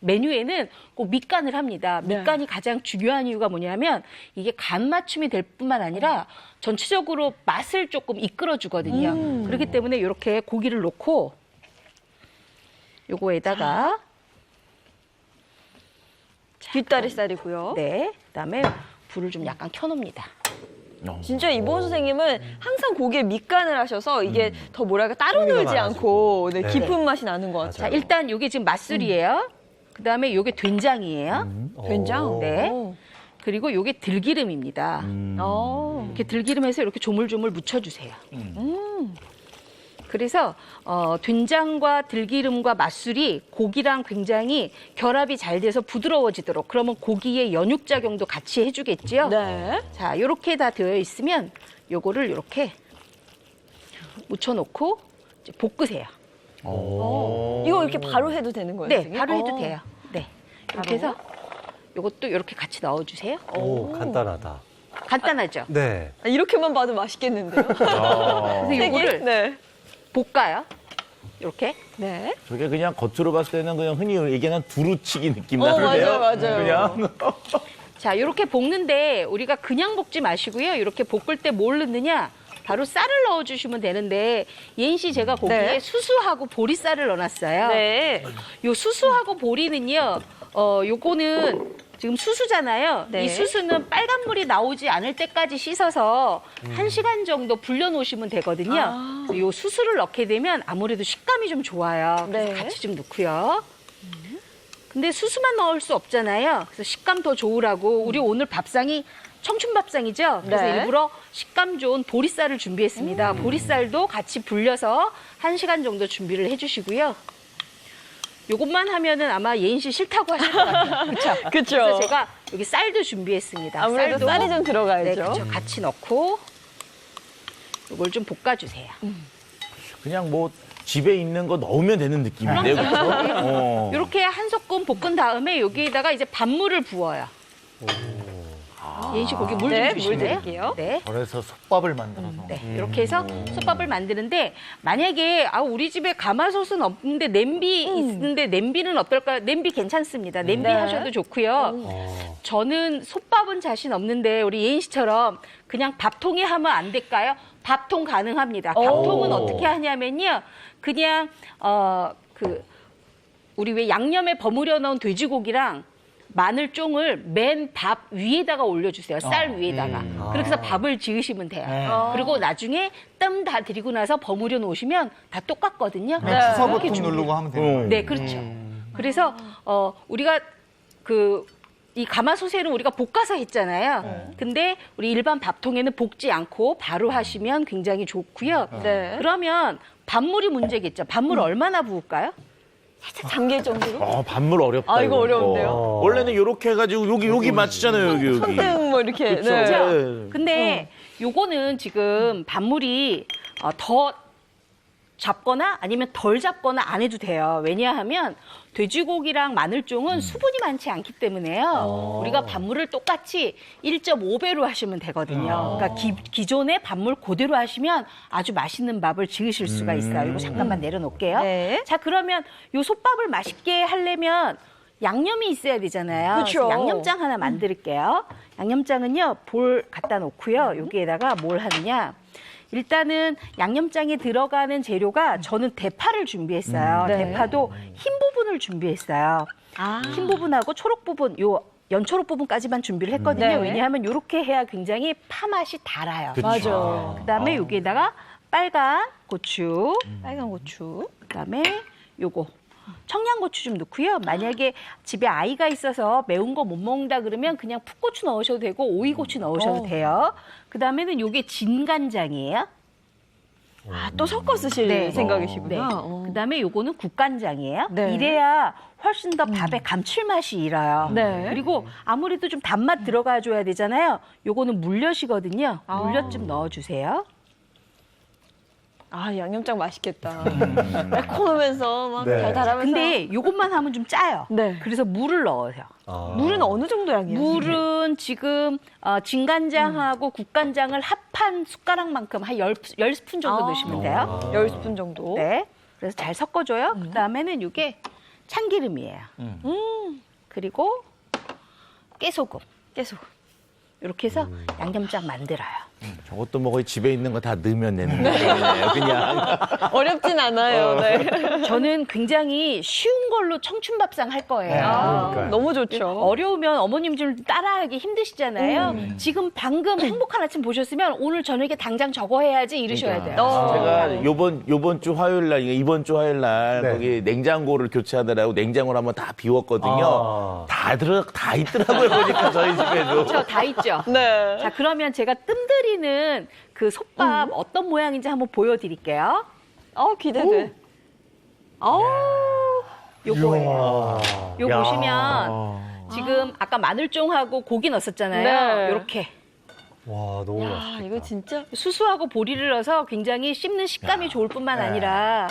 메뉴에는 꼭 밑간을 합니다. 밑간이 가장 중요한 이유가 뭐냐면 이게 간 맞춤이 될 뿐만 아니라 전체적으로 맛을 조금 이끌어 주거든요. 그렇기 때문에 이렇게 고기를 놓고 요거에다가 뒷다리살이고요. 네, 그다음에 불을 좀 약간 켜놓습니다. 진짜 이보은 선생님은 항상 고기에 밑간을 하셔서 이게 더 뭐랄까 따로 놀지 않고 깊은 맛이 나는 것 같아요. 자, 일단 요게 지금 맛술이에요. 그다음에 요게 된장이에요. 된장? 네. 오. 그리고 요게 들기름입니다. 이렇게 들기름해서 이렇게 조물조물 묻혀주세요. 그래서 된장과 들기름과 맛술이 고기랑 굉장히 결합이 잘 돼서 부드러워지도록 그러면 고기의 연육작용도 같이 해주겠지요. 네. 자, 이렇게 다 되어 있으면 요거를 이렇게 묻혀놓고 이제 볶으세요. 이거 이렇게 바로 해도 되는 거예요? 네, 선생님? 바로 해도 돼요. 네, 이렇게 해서 요것도 이렇게 같이 넣어주세요. 오, 간단하다. 간단하죠? 네. 이렇게만 봐도 맛있겠는데요? 그래서 요거를 네. 볶아요. 이렇게. 네. 저게 그냥 겉으로 봤을 때는 그냥 흔히 얘기하는 두루치기 느낌 나는데요. 맞아요. 그냥 자, 이렇게 볶는데 우리가 그냥 볶지 마시고요. 이렇게 볶을 때 뭘 넣느냐? 바로 쌀을 넣어주시면 되는데 예인 씨 제가 거기에 수수하고 보리쌀을 넣어놨어요. 네. 요 수수하고 보리는요. 요거는 지금 수수잖아요. 네. 이 수수는 빨간물이 나오지 않을 때까지 씻어서 1시간 정도 불려놓으시면 되거든요. 요 수수를 넣게 되면 아무래도 식감이 좀 좋아요. 그래서 네. 같이 좀 넣고요. 근데 수수만 넣을 수 없잖아요. 그래서 식감 더 좋으라고 우리 오늘 밥상이 청춘밥상이죠. 그래서 네. 일부러 식감 좋은 보리쌀을 준비했습니다. 보리쌀도 같이 불려서 1시간 정도 준비를 해주시고요. 요것만 하면은 아마 예인 씨 싫다고 하실 것 같아요. 그렇죠? 그쵸. 그래서 제가 여기 쌀도 준비했습니다. 아무래도 쌀도 쌀이 좀 네, 들어가야죠. 그렇죠. 같이 넣고 요걸 좀 볶아주세요. 그냥 뭐 집에 있는 거 넣으면 되는 느낌인데요, 그렇죠? 이렇게 한 소끔 볶은 다음에 여기에다가 이제 밥물을 부어요. 예인 씨 거기 물 좀 네, 물 주실래요? 드릴게요. 네. 그래서 솥밥을 만들어서. 네, 이렇게 해서 솥밥을 만드는데 만약에 우리 집에 가마솥은 없는데 냄비 있는데 냄비는 어떨까요? 냄비 괜찮습니다. 냄비 네. 하셔도 좋고요. 저는 솥밥은 자신 없는데 우리 예인 씨처럼 그냥 밥통에 하면 안 될까요? 밥통 가능합니다. 밥통은 어떻게 하냐면요. 그냥 우리 왜 양념에 버무려 놓은 돼지고기랑 마늘종을 맨 밥 위에다가 올려주세요. 쌀 위에다가. 그렇게 해서 밥을 지으시면 돼요. 그리고 나중에 뜸 다 들이고 나서 버무려 놓으시면 다 똑같거든요. 주사 그렇게 버튼 준비- 누르고 하면 되는 거예요. 네, 그렇죠. 그래서 우리가 이 가마솥에는 우리가 볶아서 했잖아요. 근데 우리 일반 밥통에는 볶지 않고 바로 하시면 굉장히 좋고요. 네. 그러면 밥물이 문제겠죠. 밥물 얼마나 부을까요? 살짝 잠길 정도로? 밥물 어렵다. 이거 어려운데요? 원래는 이렇게 해가지고 여기 맞추잖아요, 여기. 손등 뭐 이렇게. 그쵸. 네. 네. 근데 요거는 지금 밥물이 더 잡거나 아니면 덜 잡거나 안 해도 돼요. 왜냐하면 돼지고기랑 마늘종은 수분이 많지 않기 때문에요. 우리가 밥물을 똑같이 1.5배로 하시면 되거든요. 그러니까 기존의 밥물 그대로 하시면 아주 맛있는 밥을 지으실 수가 있어요. 이거 잠깐만 내려놓을게요. 네. 자, 그러면 요 솥밥을 맛있게 하려면 양념이 있어야 되잖아요. 그쵸. 그래서 양념장 하나 만들게요. 양념장은요, 볼 갖다 놓고요. 여기에다가 뭘 하느냐. 일단은 양념장에 들어가는 재료가 저는 대파를 준비했어요. 네. 대파도 흰 부분을 준비했어요. 흰 부분하고 초록 부분, 요 연초록 부분까지만 준비를 했거든요. 네. 왜냐하면 이렇게 해야 굉장히 파 맛이 달아요. 맞아. 그다음에 여기에다가 빨간 고추, 빨간 고추. 그다음에 요거 청양고추 좀 넣고요. 만약에 집에 아이가 있어서 매운 거 못 먹는다 그러면 그냥 풋고추 넣으셔도 되고 오이고추 넣으셔도 돼요. 그다음에는 요게 진간장이에요. 또 섞어 쓰실 네. 생각이시구나. 네. 그다음에 요거는 국간장이에요. 네. 이래야 훨씬 더 밥에 감칠맛이 일어요. 네. 그리고 아무래도 좀 단맛 들어가줘야 되잖아요. 요거는 물엿이거든요. 물엿 좀 넣어주세요. 양념장 맛있겠다. 매콤하면서 막 네. 달달하면서. 근데 요것만 하면 좀 짜요. 네. 그래서 물을 넣으세요. 물은 어느 정도 양이에요? 물은 지금 진간장하고 국간장을 합한 숟가락만큼 한 10스푼 정도 넣으시면 돼요. 10스푼 정도. 네. 그래서 잘 섞어줘요. 그다음에는 이게 참기름이에요. 그리고 깨소금. 이렇게 해서 양념장 만들어요. 저것도 뭐 거의 집에 있는 거 다 넣으면 되는 거예요. 그냥. 어렵진 않아요. 네. 저는 굉장히 쉬운 걸로 청춘밥상 할 거예요. 그러니까요. 너무 좋죠. 어려우면 어머님 좀 따라하기 힘드시잖아요. 지금 방금 행복한 아침 보셨으면 오늘 저녁에 당장 저거 해야지 이러셔야 돼요. 제가 요번 주 화요일 날, 이번 주 화요일 날 네. 거기 냉장고를 교체하느라고 냉장고를 한번 다 비웠거든요. 다 있더라고요. 보니까 저희 집에도. 그렇죠, 다 있죠. 네. 자, 그러면 제가 뜸들이는 그 솥밥 어떤 모양인지 한번 보여드릴게요. 기대돼. 요거예요. 요 야. 보시면 지금 아까 마늘종하고 고기 넣었었잖아요. 네. 요렇게 와, 너무 맛있겠다. 이거 진짜. 수수하고 보리를 넣어서 굉장히 씹는 식감이 좋을 뿐만 아니라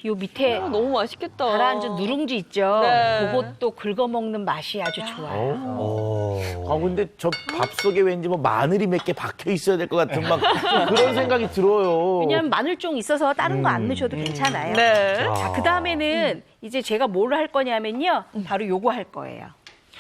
요 밑에 너무 맛있겠다. 가라앉은 누룽지 있죠. 네. 그것도 긁어먹는 맛이 아주 좋아요. 근데 저 밥 속에 왠지 뭐 마늘이 몇 개 박혀 있어야 될 것 같은 막 그런 생각이 들어요. 왜냐하면 마늘종 있어서 다른 거 안 넣으셔도 괜찮아요. 네. 자, 그 다음에는 이제 제가 뭘 할 거냐면요. 바로 요거 할 거예요.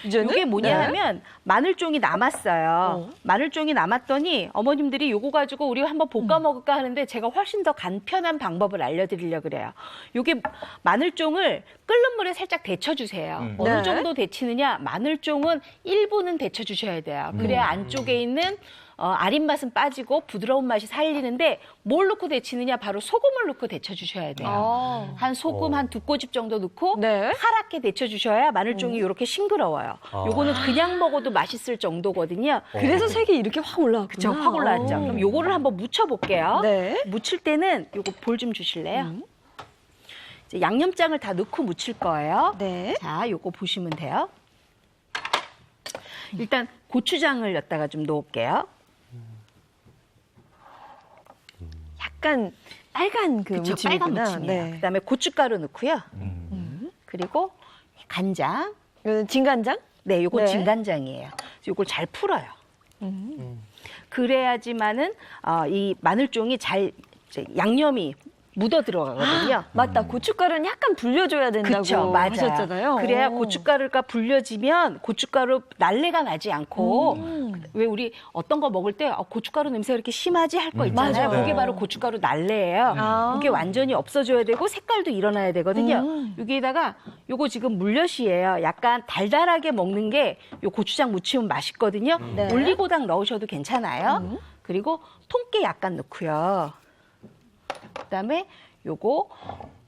이제는? 이게 뭐냐 하면 마늘종이 남았어요. 마늘종이 남았더니 어머님들이 요거 가지고 우리 한번 볶아 먹을까 하는데 제가 훨씬 더 간편한 방법을 알려드리려고 그래요. 요게 마늘종을 끓는 물에 살짝 데쳐주세요. 어느 네. 정도 데치느냐? 마늘종은 1분은 데쳐주셔야 돼요. 그래야 안쪽에 있는 아린 맛은 빠지고 부드러운 맛이 살리는데 뭘 넣고 데치느냐? 바로 소금을 넣고 데쳐주셔야 돼요. 한 소금 한 2꼬집 정도 넣고 네. 파랗게 데쳐주셔야 마늘종이 이렇게 싱그러워요. 요거는 그냥 먹어도 맛있을 정도거든요. 그래서 색이 이렇게 확 올라왔구나. 그쵸, 확 올라왔죠. 그럼 요거를 한번 무쳐볼게요. 네. 무칠 때는 요거 볼 좀 주실래요? 이제 양념장을 다 넣고 무칠 거예요. 네. 자, 요거 보시면 돼요. 일단 고추장을 넣다가 좀 넣을게요. 약간 빨간 그 그쵸, 무침이구나. 빨간 무침이에요. 네. 그다음에 고춧가루 넣고요. 그리고 간장. 이거는 진간장? 네, 요거 네. 진간장이에요. 그래서 요걸 잘 풀어요. 그래야지만은 이 마늘종이 잘 이제 양념이 묻어 들어가거든요. 맞다. 고춧가루는 약간 불려줘야 된다고 그쵸, 맞아요. 하셨잖아요. 그래야 고춧가루가 불려지면 고춧가루 날래가 나지 않고 왜 우리 어떤 거 먹을 때 고춧가루 냄새가 이렇게 심하지 할 거 있잖아요. 맞아요. 그게 바로 고춧가루 날래예요. 그게 완전히 없어져야 되고 색깔도 일어나야 되거든요. 여기에다가 요거 지금 물엿이에요. 약간 달달하게 먹는 게 요 고추장 무치면 맛있거든요. 네. 올리고당 넣으셔도 괜찮아요. 그리고 통깨 약간 넣고요. 그다음에 요거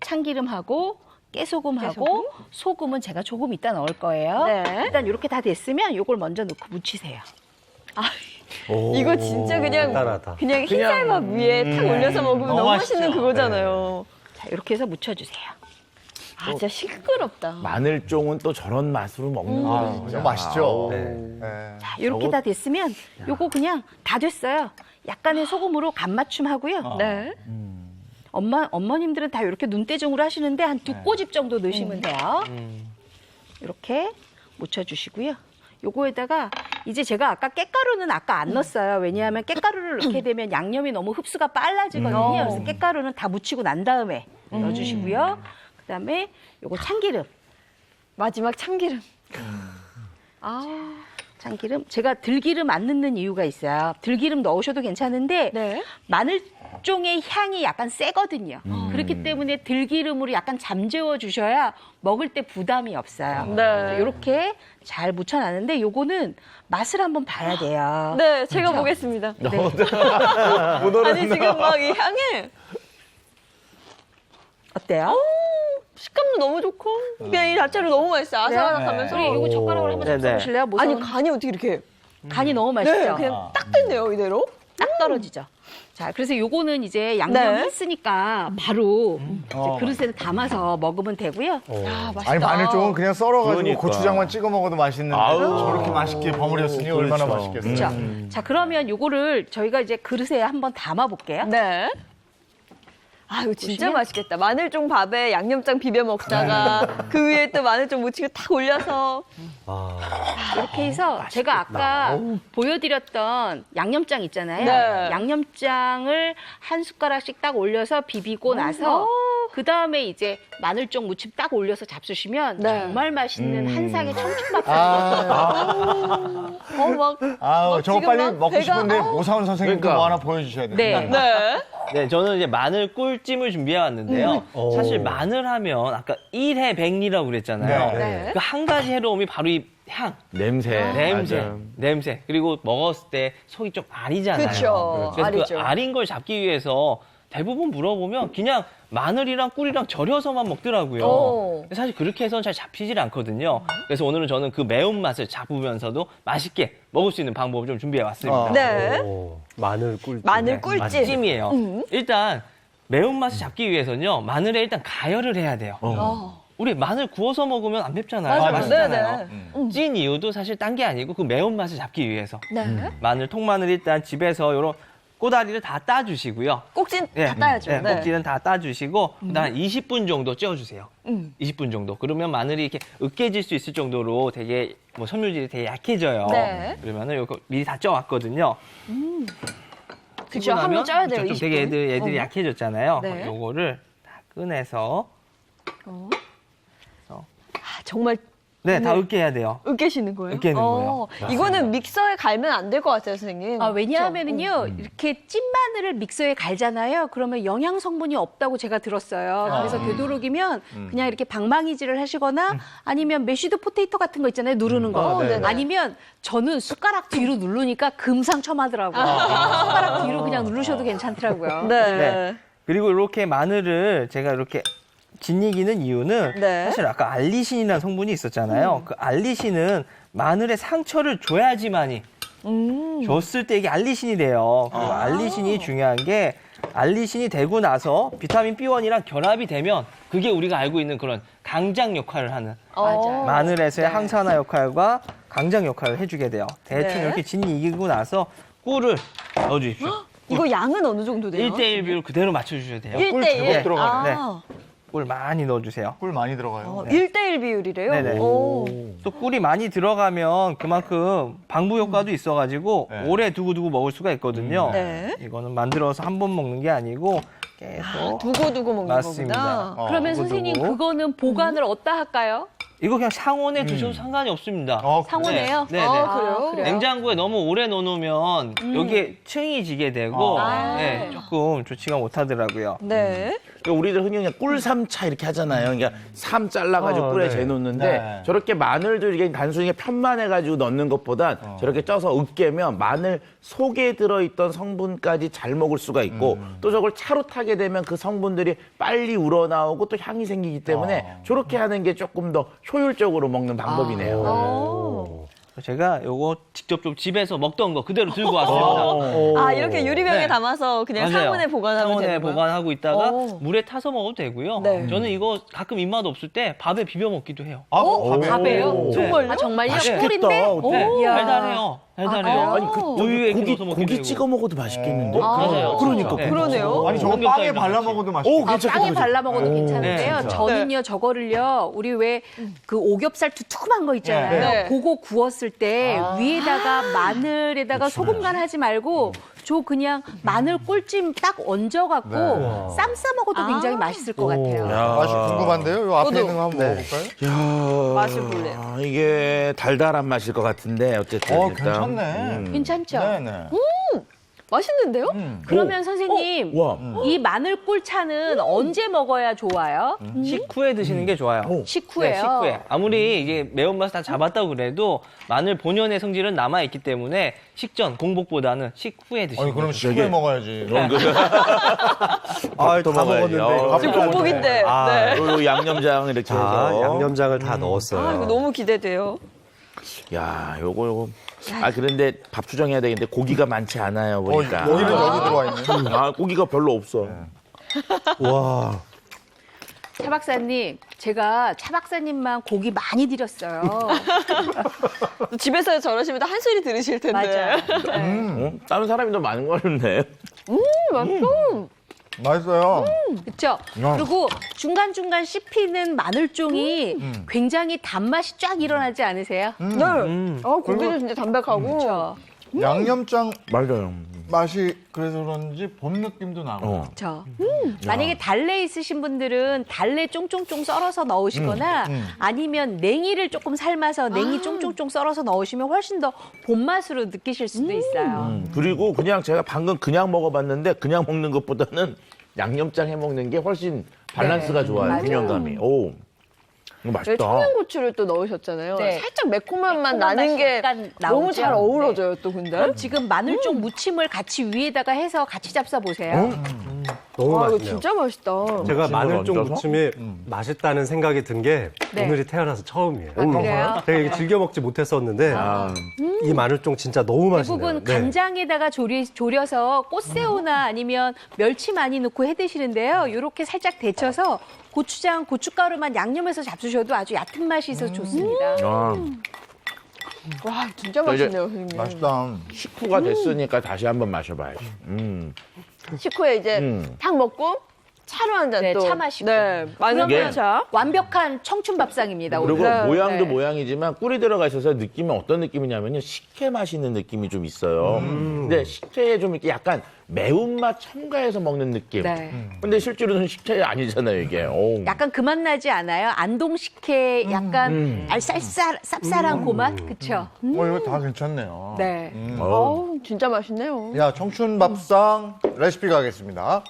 참기름하고 깨소금하고 소금은 제가 조금 이따 넣을 거예요. 네. 일단 이렇게 다 됐으면 요걸 먼저 넣고 무치세요. 이거 진짜 그냥 간단하다. 그냥 흰쌀밥 위에 탁 올려서 먹으면 너무 맛있는 맛있죠. 그거잖아요. 자, 이렇게 해서 무쳐주세요. 진짜 시끄럽다. 마늘종은 또 저런 맛으로 먹는 거예요. 진짜 맛있죠. 네. 네. 자, 이렇게 다 됐으면 요거 그냥 다 됐어요. 약간의 소금으로 간 맞춤하고요. 네. 어머님들은 다 이렇게 눈대중으로 하시는데 한 2꼬집 정도 넣으시면 돼요. 이렇게 묻혀주시고요. 요거에다가 이제 제가 아까 깻가루는 아까 안 넣었어요. 왜냐하면 깻가루를 넣게 되면 양념이 너무 흡수가 빨라지거든요. 그래서 깻가루는 다 묻히고 난 다음에 넣어주시고요. 그다음에 요거 참기름. 마지막 참기름. 참기름. 제가 들기름 안 넣는 이유가 있어요. 들기름 넣으셔도 괜찮은데 네. 마늘종의 향이 약간 세거든요. 그렇기 때문에 들기름으로 약간 잠재워 주셔야 먹을 때 부담이 없어요. 네. 이렇게 잘 묻혀놨는데 요거는 맛을 한번 봐야 돼요. 네, 제가 보겠습니다. 네. 아니 지금 막 이 향에 어때요? 식감도 너무 좋고 그냥 이 자체로 너무 맛있어요. 아삭아삭하면서. 우리 요거 젓가락으로 한번 네, 네. 잡숴보실래요? 아니 간이 어떻게 이렇게 간이 너무 네, 맛있죠? 그냥 딱 됐네요 이대로. 딱 떨어지죠. 자, 그래서 요거는 이제 양념했으니까 바로 이제 그릇에 담아서 먹으면 되고요. 아, 맛있다. 아니 마늘 쪽은 그냥 썰어가지고 그러니까. 고추장만 찍어 먹어도 맛있는데 저렇게 맛있게 버무렸으니 얼마나 맛있겠어요. 그렇죠. 자, 그러면 요거를 저희가 이제 그릇에 한번 담아 볼게요. 네. 아, 이거 진짜 보시면? 맛있겠다. 마늘종 밥에 양념장 비벼 먹다가 그 위에 또 마늘종 무치고 탁 올려서. 이렇게 해서 제가 아까 보여드렸던 양념장 있잖아요. 네. 양념장을 한 숟가락씩 딱 올려서 비비고 나서 그 다음에 이제 마늘종 무침 딱 올려서 잡수시면 네. 정말 맛있는 한 상의 청춘밥. 막. 아우 저거 지금 빨리 막 먹고 배가- 싶은데 오사원 선생님도 그러니까. 뭐 하나 보여주셔야 돼요. 네. 네. 네, 저는 이제 마늘 꿀찜을 준비해 왔는데요. 사실 마늘 하면 아까 1해 100리라고 그랬잖아요. 네. 그 한 가지 해로움이 바로 이 향, 냄새. 냄새, 맞아요. 냄새. 그리고 먹었을 때 속이 좀 아리잖아요. 그쵸. 그래서 아리죠. 그 아린 걸 잡기 위해서 대부분 물어보면 그냥 마늘이랑 꿀이랑 절여서만 먹더라고요. 오. 근데 사실 그렇게 해서는 잘 잡히질 않거든요. 그래서 오늘은 저는 그 매운맛을 잡으면서도 맛있게 먹을 수 있는 방법을 좀 준비해 왔습니다. 네. 마늘 꿀찜. 마늘 꿀찜. 찜이에요. 일단 매운맛을 잡기 위해서는요. 마늘에 일단 가열을 해야 돼요. 우리 마늘 구워서 먹으면 안 맵잖아요. 맞아요. 맛있잖아요. 네네. 찐 이유도 사실 딴 게 아니고 그 매운맛을 잡기 위해서. 네. 마늘, 통마늘 일단 집에서 요런 꼬다리를 다 따주시고요. 꼭진 예. 다 따야죠. 네, 네. 꼭지는 다 따주시고 그다음 20분 정도 쪄주세요. 20분 정도. 그러면 마늘이 이렇게 으깨질 수 있을 정도로 되게 뭐 섬유질이 되게 약해져요. 네. 그러면은 요거 미리 다 쪄왔거든요. 그쵸, 한번 쪄야 돼요, 좀 20분. 되게 애들이 약해졌잖아요. 네. 요거를 다 꺼내서 아, 정말 네, 다 으깨야 돼요. 으깨시는 거예요? 으깨는 거예요. 이거는 믹서에 갈면 안 될 것 같아요, 선생님. 왜냐하면은요, 이렇게 찐 마늘을 믹서에 갈잖아요. 그러면 영양 성분이 없다고 제가 들었어요. 그래서 되도록이면 그냥 이렇게 방망이질을 하시거나 아니면 메쉬드 포테이토 같은 거 있잖아요. 누르는 거. 네네. 아니면 저는 숟가락 뒤로 누르니까 금상첨화더라고요. 숟가락 뒤로 그냥 누르셔도 괜찮더라고요. 네. 네. 그리고 이렇게 마늘을 제가 이렇게 짓이기는 이유는 네. 사실 아까 알리신이라는 성분이 있었잖아요. 그 알리신은 마늘에 상처를 줘야지만이 줬을 때 이게 알리신이 돼요. 그리고 알리신이 중요한 게 알리신이 되고 나서 비타민 B1이랑 결합이 되면 그게 우리가 알고 있는 그런 강장 역할을 하는 맞아요. 마늘에서의 항산화 역할과 강장 역할을 해주게 돼요. 대충 네. 이렇게 진이 이기고 나서 꿀을 넣어주십시오. 이거 양은 어느 정도 돼요? 1대1 비율 그대로 맞춰주셔야 돼요. 꿀 1대1. 제법 들어가네. 꿀 많이 넣어주세요. 꿀 많이 들어가요. 1대1 비율이래요? 네네. 오. 또 꿀이 많이 들어가면 그만큼 방부 효과도 있어가지고 네. 오래 두고두고 먹을 수가 있거든요. 네. 이거는 만들어서 한 번 먹는 게 아니고 계속. 두고두고 먹는 맞습니다. 거구나. 그러면 선생님 그거는 보관을 어디다 할까요? 이거 그냥 상온에 두셔도 상관이 없습니다. 상온에요? 네. 아, 그래요? 냉장고에 너무 오래 넣어놓으면 여기에 층이 지게 되고 네, 조금 좋지가 못하더라고요. 네. 우리들 흔히 그냥 꿀삼차 이렇게 하잖아요. 그러니까 삼 잘라가지고 꿀에 재놓는데 네. 저렇게 마늘도 이게 단순히 편만 해가지고 넣는 것보단 저렇게 쪄서 으깨면 마늘 속에 들어있던 성분까지 잘 먹을 수가 있고 또 저걸 차로 타게 되면 그 성분들이 빨리 우러나오고 또 향이 생기기 때문에 저렇게 하는 게 조금 더 효율적으로 먹는 방법이네요. 제가 요거 직접 좀 집에서 먹던 거 그대로 들고 왔습니다. 아, 이렇게 유리병에 네. 담아서 그냥 맞아요. 상온에 보관하면 상온에 되는 거예요? 보관하고 있다가 오. 물에 타서 먹어도 되고요. 네. 저는 이거 가끔 입맛 없을 때 밥에 비벼 먹기도 해요. 밥에요? 정말요? 아, 정말요? 맛있겠다. 꿀인데? 네. 이야. 달달해요. 달달해요. 아니 그 우유에 고기, 찍어서 먹기도 고기 되고. 찍어 먹어도 맛있겠는데? 맞아요. 그러니까. 네. 그러네요. 아니 저거 삼겹살 빵에 이런 발라 거지. 먹어도 맛있겠다. 괜찮다. 빵에 발라 먹어도 괜찮은데요. 네, 저는요, 저거를요, 우리 왜 그 오겹살 두툼한 거 있잖아요. 네. 그거 구웠을 때 위에다가 마늘에다가 소금 간 하지 말고 저 그냥 마늘 꿀찜 딱 얹어갖고 네. 쌈 싸 먹어도 굉장히 맛있을 것 같아요. 맛이 궁금한데요? 요 앞에 있는 거 한번 먹어볼까요? 야, 맛을 볼래요. 이게 달달한 맛일 것 같은데 어쨌든 일단. 괜찮네. 괜찮죠? 네네. 맛있는데요? 그러면 선생님, 와. 이 마늘 꿀차는 언제 먹어야 좋아요? 식후에 드시는 게 좋아요. 식후에요? 네, 식후에. 아무리 이게 매운맛을 다 잡았다고 그래도 마늘 본연의 성질은 남아있기 때문에 식전, 공복보다는 식후에 드시는 아니, 그럼 게 식후에 먹어야지. 밥도 다 먹어야지. 먹었는데. 지금 공복인데. 아, 네. 요 양념장 이렇게 자, 해서. 양념장을 다 넣었어요. 아, 이거 너무 기대돼요. 야, 요거. 아, 그런데 밥 추정해야 되겠는데 고기가 많지 않아요, 보니까. 여기는 여기 들어와 있네. 아, 고기가 별로 없어. 와. 차 박사님, 제가 차 박사님만 고기 많이 드렸어요. 집에서 저러시면 한 소리 들으실 텐데. 맞아요. 다른 사람이 더 많은 거 같은데. 맛있어. 맛있어요. 그렇죠? 그리고 중간중간 씹히는 마늘종이 굉장히 단맛이 쫙 일어나지 않으세요? 네. 고기도 진짜 담백하고. 그렇죠. 양념장 맞아요. 맛이 그래서 그런지 봄 느낌도 나고. 그렇죠. 만약에 달래 있으신 분들은 달래 쫑쫑쫑 썰어서 넣으시거나 아니면 냉이를 조금 삶아서 냉이 쫑쫑쫑 썰어서 넣으시면 훨씬 더 본맛으로 느끼실 수도 있어요. 그리고 그냥 제가 방금 그냥 먹어봤는데 그냥 먹는 것보다는 양념장 해 먹는 게 훨씬 밸런스가 좋아요. 맞아요. 균형감이. 오, 이거 맛있다. 청양고추를 또 넣으셨잖아요. 네. 살짝 매콤한 맛 매콤한 나는 맛이 게 약간 너무 나오죠? 잘 어우러져요, 또 근데. 그럼 지금 마늘종 무침을 같이 위에다가 해서 같이 잡숴 보세요. 너무 아, 이거 맛있네요. 진짜 맛있다. 제가 마늘종 얹어서? 무침이 맛있다는 생각이 든 게 네. 오늘이 태어나서 처음이에요. 그래요? 제가 이게 즐겨 먹지 못했었는데 이 마늘종 진짜 너무 맛있네요. 대부분 네. 간장에다가 졸여서 꽃새우나 아니면 멸치 많이 넣고 해 드시는데요. 이렇게 살짝 데쳐서 고추장, 고춧가루만 양념해서 잡수셔도 아주 얕은 맛이 있어서 좋습니다. 와, 진짜 저 이제 맛있네요, 선생님. 맛있다. 식후가 됐으니까 다시 한번 마셔봐야지. 식후에 이제 딱 먹고 차로 한 잔 네, 또. 차 마시고. 네, 마늘 그러면- 차. 완벽한 청춘 밥상입니다. 오늘. 그리고 네, 모양도 네. 모양이지만 꿀이 들어가 있어서 느낌은 어떤 느낌이냐면요. 식혜 맛있는 느낌이 좀 있어요. 근데 식혜에 좀 이렇게 약간 매운맛 첨가해서 먹는 느낌. 네. 근데 실제로는 식혜 아니잖아요, 이게. 오. 약간 그 맛 나지 않아요? 안동식혜 약간 쌉쌀한 그 맛? 그쵸? 이거 다 괜찮네요. 네. 어우, 진짜 맛있네요. 야, 청춘 밥상 레시피 가겠습니다.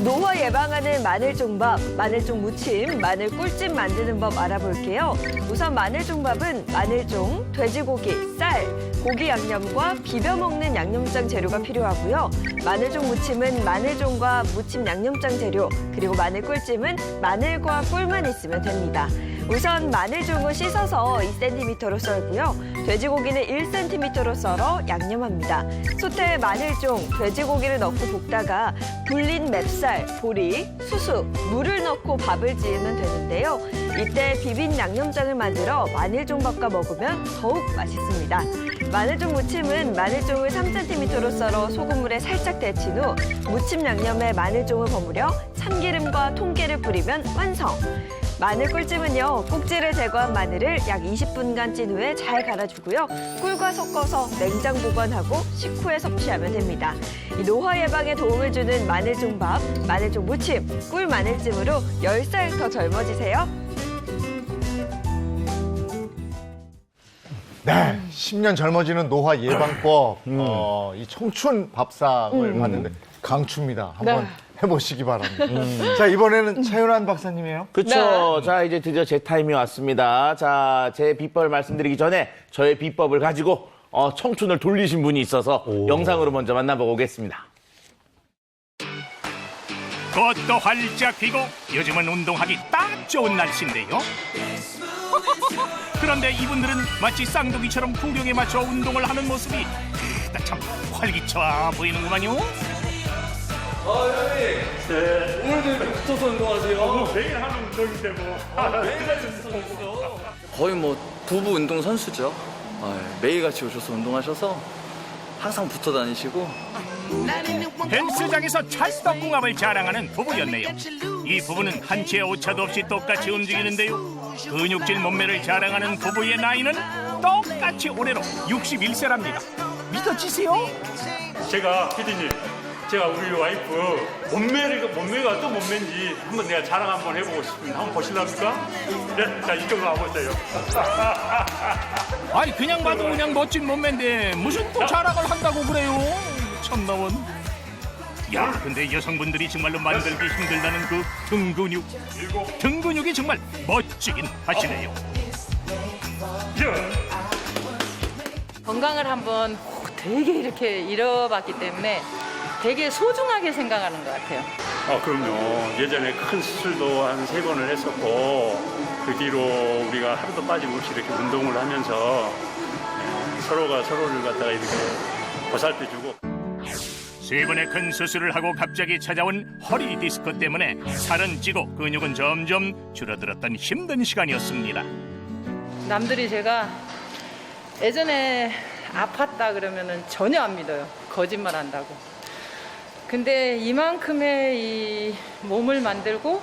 노화 예방하는 마늘종밥, 마늘종 무침, 마늘 꿀찜 만드는 법 알아볼게요. 우선 마늘종밥은 마늘종, 돼지고기, 쌀, 고기 양념과 비벼 먹는 양념장 재료가 필요하고요. 마늘종 무침은 마늘종과 무침 양념장 재료, 그리고 마늘 꿀찜은 마늘과 꿀만 있으면 됩니다. 우선 마늘종은 씻어서 2cm로 썰고요. 돼지고기는 1cm로 썰어 양념합니다. 솥에 마늘종, 돼지고기를 넣고 볶다가 불린 맵쌀, 보리, 수수, 물을 넣고 밥을 지으면 되는데요. 이때 비빈 양념장을 만들어 마늘종밥과 먹으면 더욱 맛있습니다. 마늘종 무침은 마늘종을 3cm로 썰어 소금물에 살짝 데친 후 무침 양념에 마늘종을 버무려 참기름과 통깨를 뿌리면 완성. 마늘 꿀찜은요, 꼭지를 제거한 마늘을 약 20분간 찐 후에 잘 갈아주고요. 꿀과 섞어서 냉장 보관하고 식후에 섭취하면 됩니다. 이 노화 예방에 도움을 주는 마늘종밥, 마늘종 무침, 꿀 마늘찜으로 10살 더 젊어지세요. 네, 10년 젊어지는 노화 예방법, 이 청춘 밥상을 봤는데 강추입니다. 한번 해보시기 바랍니다. 자, 이번에는 차윤환 박사님이에요. 그쵸. 자, 이제 드디어 제 타임이 왔습니다. 자, 제 비법을 말씀드리기 전에 저의 비법을 가지고 청춘을 돌리신 분이 있어서 영상으로 먼저 만나보고 오겠습니다. 꽃도 활짝 피고 요즘은 운동하기 딱 좋은 날씨인데요. 그런데 이분들은 마치 쌍둥이처럼 풍경에 맞춰 운동을 하는 모습이 참 활기차 보이는구만요. 거의 뭐 부부 운동 선수죠. 매일같이 오셔서 운동하셔서 항상 붙어 다니시고. 헬스장에서 찰떡궁합을 자랑하는 부부였네요. 이 부부는 한치의 오차도 없이 똑같이 움직이는데요. 근육질 몸매를 자랑하는 부부의 나이는 똑같이 올해로 61세랍니다. 믿어지세요? 제가 피디님, 제가 우리 와이프 몸매가 또 몸매인지 한번 내가 자랑 한번 해보고 싶습니다. 한번 보실랍니까? 네, 자 이쪽으로 와보세요. 아니 그냥 봐도 그냥 멋진 몸매인데 무슨 또 자랑을 한다고 그래요? 참나원. 야, 근데 여성분들이 정말로 만들기 힘들다는 그 등 근육. 등 근육이 정말 멋지긴 하시네요. 건강을 한번 되게 이렇게 잃어봤기 때문에 되게 소중하게 생각하는 것 같아요. 그럼요. 예전에 큰 수술도 한 3번을 했었고 그 뒤로 우리가 하루도 빠짐없이 이렇게 운동을 하면서 서로가 서로를 갖다가 이렇게 보살펴주고. 3번의 큰 수술을 하고 갑자기 찾아온 허리 디스크 때문에 살은 찌고 근육은 점점 줄어들었던 힘든 시간이었습니다. 남들이 제가 예전에 아팠다 그러면은 전혀 안 믿어요. 거짓말 한다고. 근데 이만큼의 이 몸을 만들고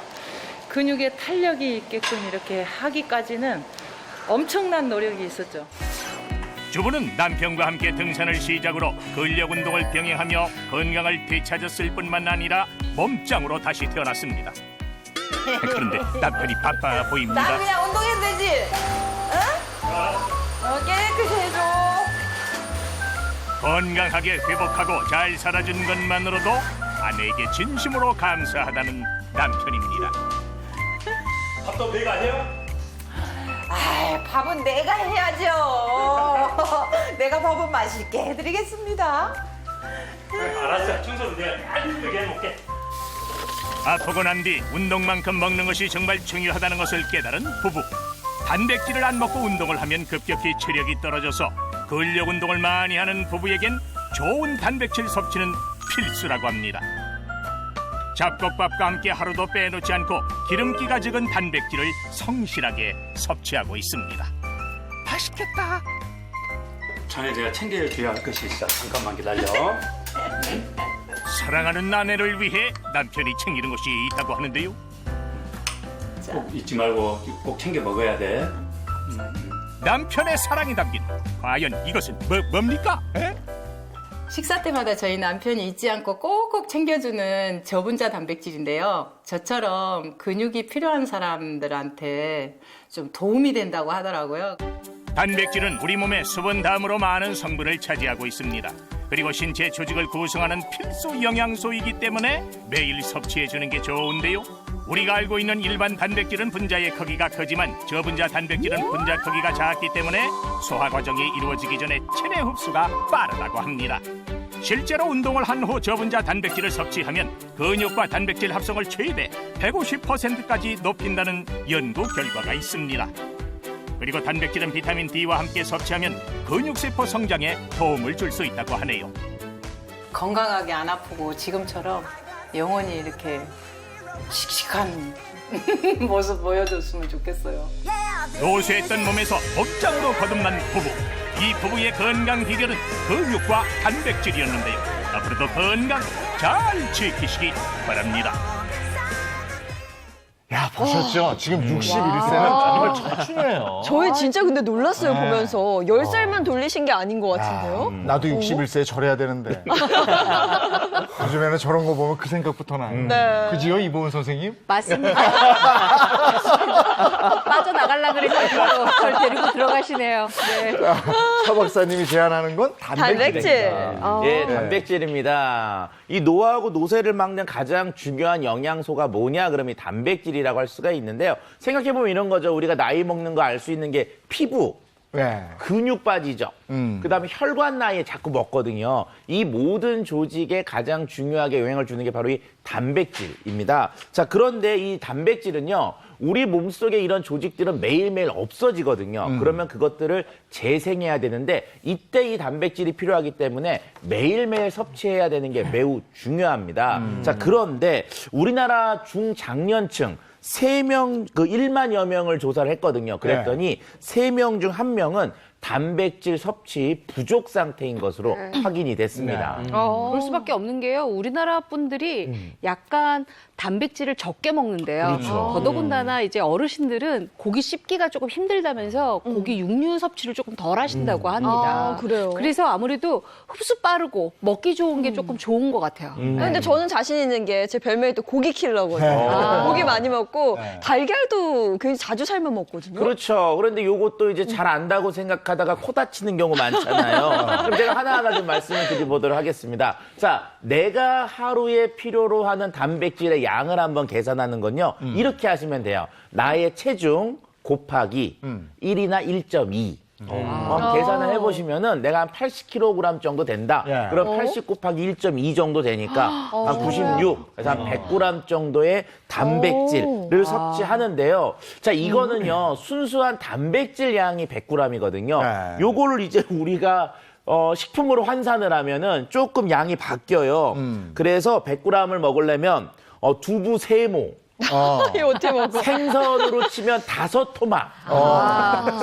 근육에 탄력이 있게끔 이렇게 하기까지는 엄청난 노력이 있었죠. 주부는 남편과 함께 등산을 시작으로 근력 운동을 병행하며 건강을 되찾았을 뿐만 아니라 몸짱으로 다시 태어났습니다. 그런데 남편이 바빠 보입니다. 나 그냥 운동해도 되지? 응? 깨끗이 해줘. 건강하게 회복하고 잘 살아준 것만으로도 아내에게 진심으로 감사하다는 남편입니다. 밥도 내가 안 해요? 아, 밥은 내가 해야죠. 내가 밥은 맛있게 해드리겠습니다. 알았어. 청소는 내가 깔끔하게 해놓을게. 아프고 난 뒤 운동만큼 먹는 것이 정말 중요하다는 것을 깨달은 부부. 단백질을 안 먹고 운동을 하면 급격히 체력이 떨어져서 근력 운동을 많이 하는 부부에겐 좋은 단백질 섭취는 필수라고 합니다. 잡곡밥과 함께 하루도 빼놓지 않고 기름기가 적은 단백질을 성실하게 섭취하고 있습니다. 맛있겠다. 전에 내가 챙겨줘야 할 것이 있어. 잠깐만 기다려. 사랑하는 아내를 위해 남편이 챙기는 것이 있다고 하는데요. 꼭 잊지 말고 꼭 챙겨 먹어야 돼. 남편의 사랑이 담긴 과연 이것은 뭡니까? 에? 식사 때마다 저희 남편이 잊지 않고 꼭꼭 챙겨주는 저분자 단백질인데요. 저처럼 근육이 필요한 사람들한테 좀 도움이 된다고 하더라고요. 단백질은 우리 몸의 수분 다음으로 많은 성분을 차지하고 있습니다. 그리고 신체 조직을 구성하는 필수 영양소이기 때문에 매일 섭취해주는 게 좋은데요. 우리가 알고 있는 일반 단백질은 분자의 크기가 크지만 저분자 단백질은 분자 크기가 작기 때문에 소화 과정이 이루어지기 전에 체내 흡수가 빠르다고 합니다. 실제로 운동을 한 후 저분자 단백질을 섭취하면 근육과 단백질 합성을 최대 150%까지 높인다는 연구 결과가 있습니다. 그리고 단백질은 비타민 D와 함께 섭취하면 근육세포 성장에 도움을 줄 수 있다고 하네요. 건강하게 안 아프고 지금처럼 영원히 이렇게 씩씩한 모습 보여줬으면 좋겠어요. 노쇠했던 몸에서 복장으로 거듭난 부부. 이 부부의 건강 비결은 근육과 단백질이었는데요. 앞으로도 건강 잘 지키시기 바랍니다. 야, 보셨죠? 지금 61세는 정말 저춘이에요. 저희 진짜 근데 놀랐어요, 보면서. 10살만 돌리신 게 아닌 것 같은데요? 나도 61세에 절해야 되는데. 요즘에는 저런 거 보면 그 생각부터 나요. 네. 그지요, 이보은 선생님? 맞습니다. 빠져나가려고 그래가지고 저를 데리고 들어가시네요. 네. 차 박사님이 제안하는 건 단백질입니다. 예, 단백질입니다. 이 노화하고 노쇠를 막는 가장 중요한 영양소가 뭐냐 그러면 이 단백질이라고 할 수가 있는데요. 생각해보면 이런 거죠. 우리가 나이 먹는 거 알 수 있는 게 피부, 네. 근육 빠지죠. 그다음에 혈관 나이에 자꾸 먹거든요. 이 모든 조직에 가장 중요하게 영향을 주는 게 바로 이 단백질입니다. 자, 그런데 이 단백질은요. 우리 몸속에 이런 조직들은 매일매일 없어지거든요. 그러면 그것들을 재생해야 되는데 이때 이 단백질이 필요하기 때문에 매일매일 섭취해야 되는 게 매우 중요합니다. 자, 그런데 우리나라 중장년층 3명, 1만여 명을 조사를 했거든요. 그랬더니 3명 중 1명은 단백질 섭취 부족 상태인 것으로 확인이 됐습니다. 그럴 수밖에 없는 게요. 우리나라 분들이 약간 단백질을 적게 먹는데요. 그렇죠. 더더군다나 이제 어르신들은 고기 씹기가 조금 힘들다면서 고기 육류 섭취를 조금 덜 하신다고 합니다. 그래요? 그래서 아무래도 흡수 빠르고 먹기 좋은 게 조금 좋은 것 같아요. 근데 저는 자신 있는 게 제 별명이 또 고기 킬러거든요. 고기 많이 먹고 달걀도 굉장히 자주 삶아 먹거든요. 그렇죠. 그런데 요것도 이제 잘 안다고 생각하다가 코 다치는 경우 많잖아요. 그럼 제가 하나하나 좀 말씀을 드려보도록 하겠습니다. 자, 내가 하루에 필요로 하는 단백질의 양을 한번 계산하는 건요. 이렇게 하시면 돼요. 나의 체중 곱하기 1이나 1.2. 계산을 해보시면은 내가 한 80kg 정도 된다. 그럼 80 곱하기 1.2 정도 되니까 한 96, 그래서 한 100g 정도의 단백질을 섭취하는데요. 자, 이거는요, 순수한 단백질 양이 100g이거든요. 요거를 이제 우리가 식품으로 환산을 하면은 조금 양이 바뀌어요. 그래서 100g을 먹으려면 두부 3모, 이거 어떻게 먹어? 생선으로 치면 5토막,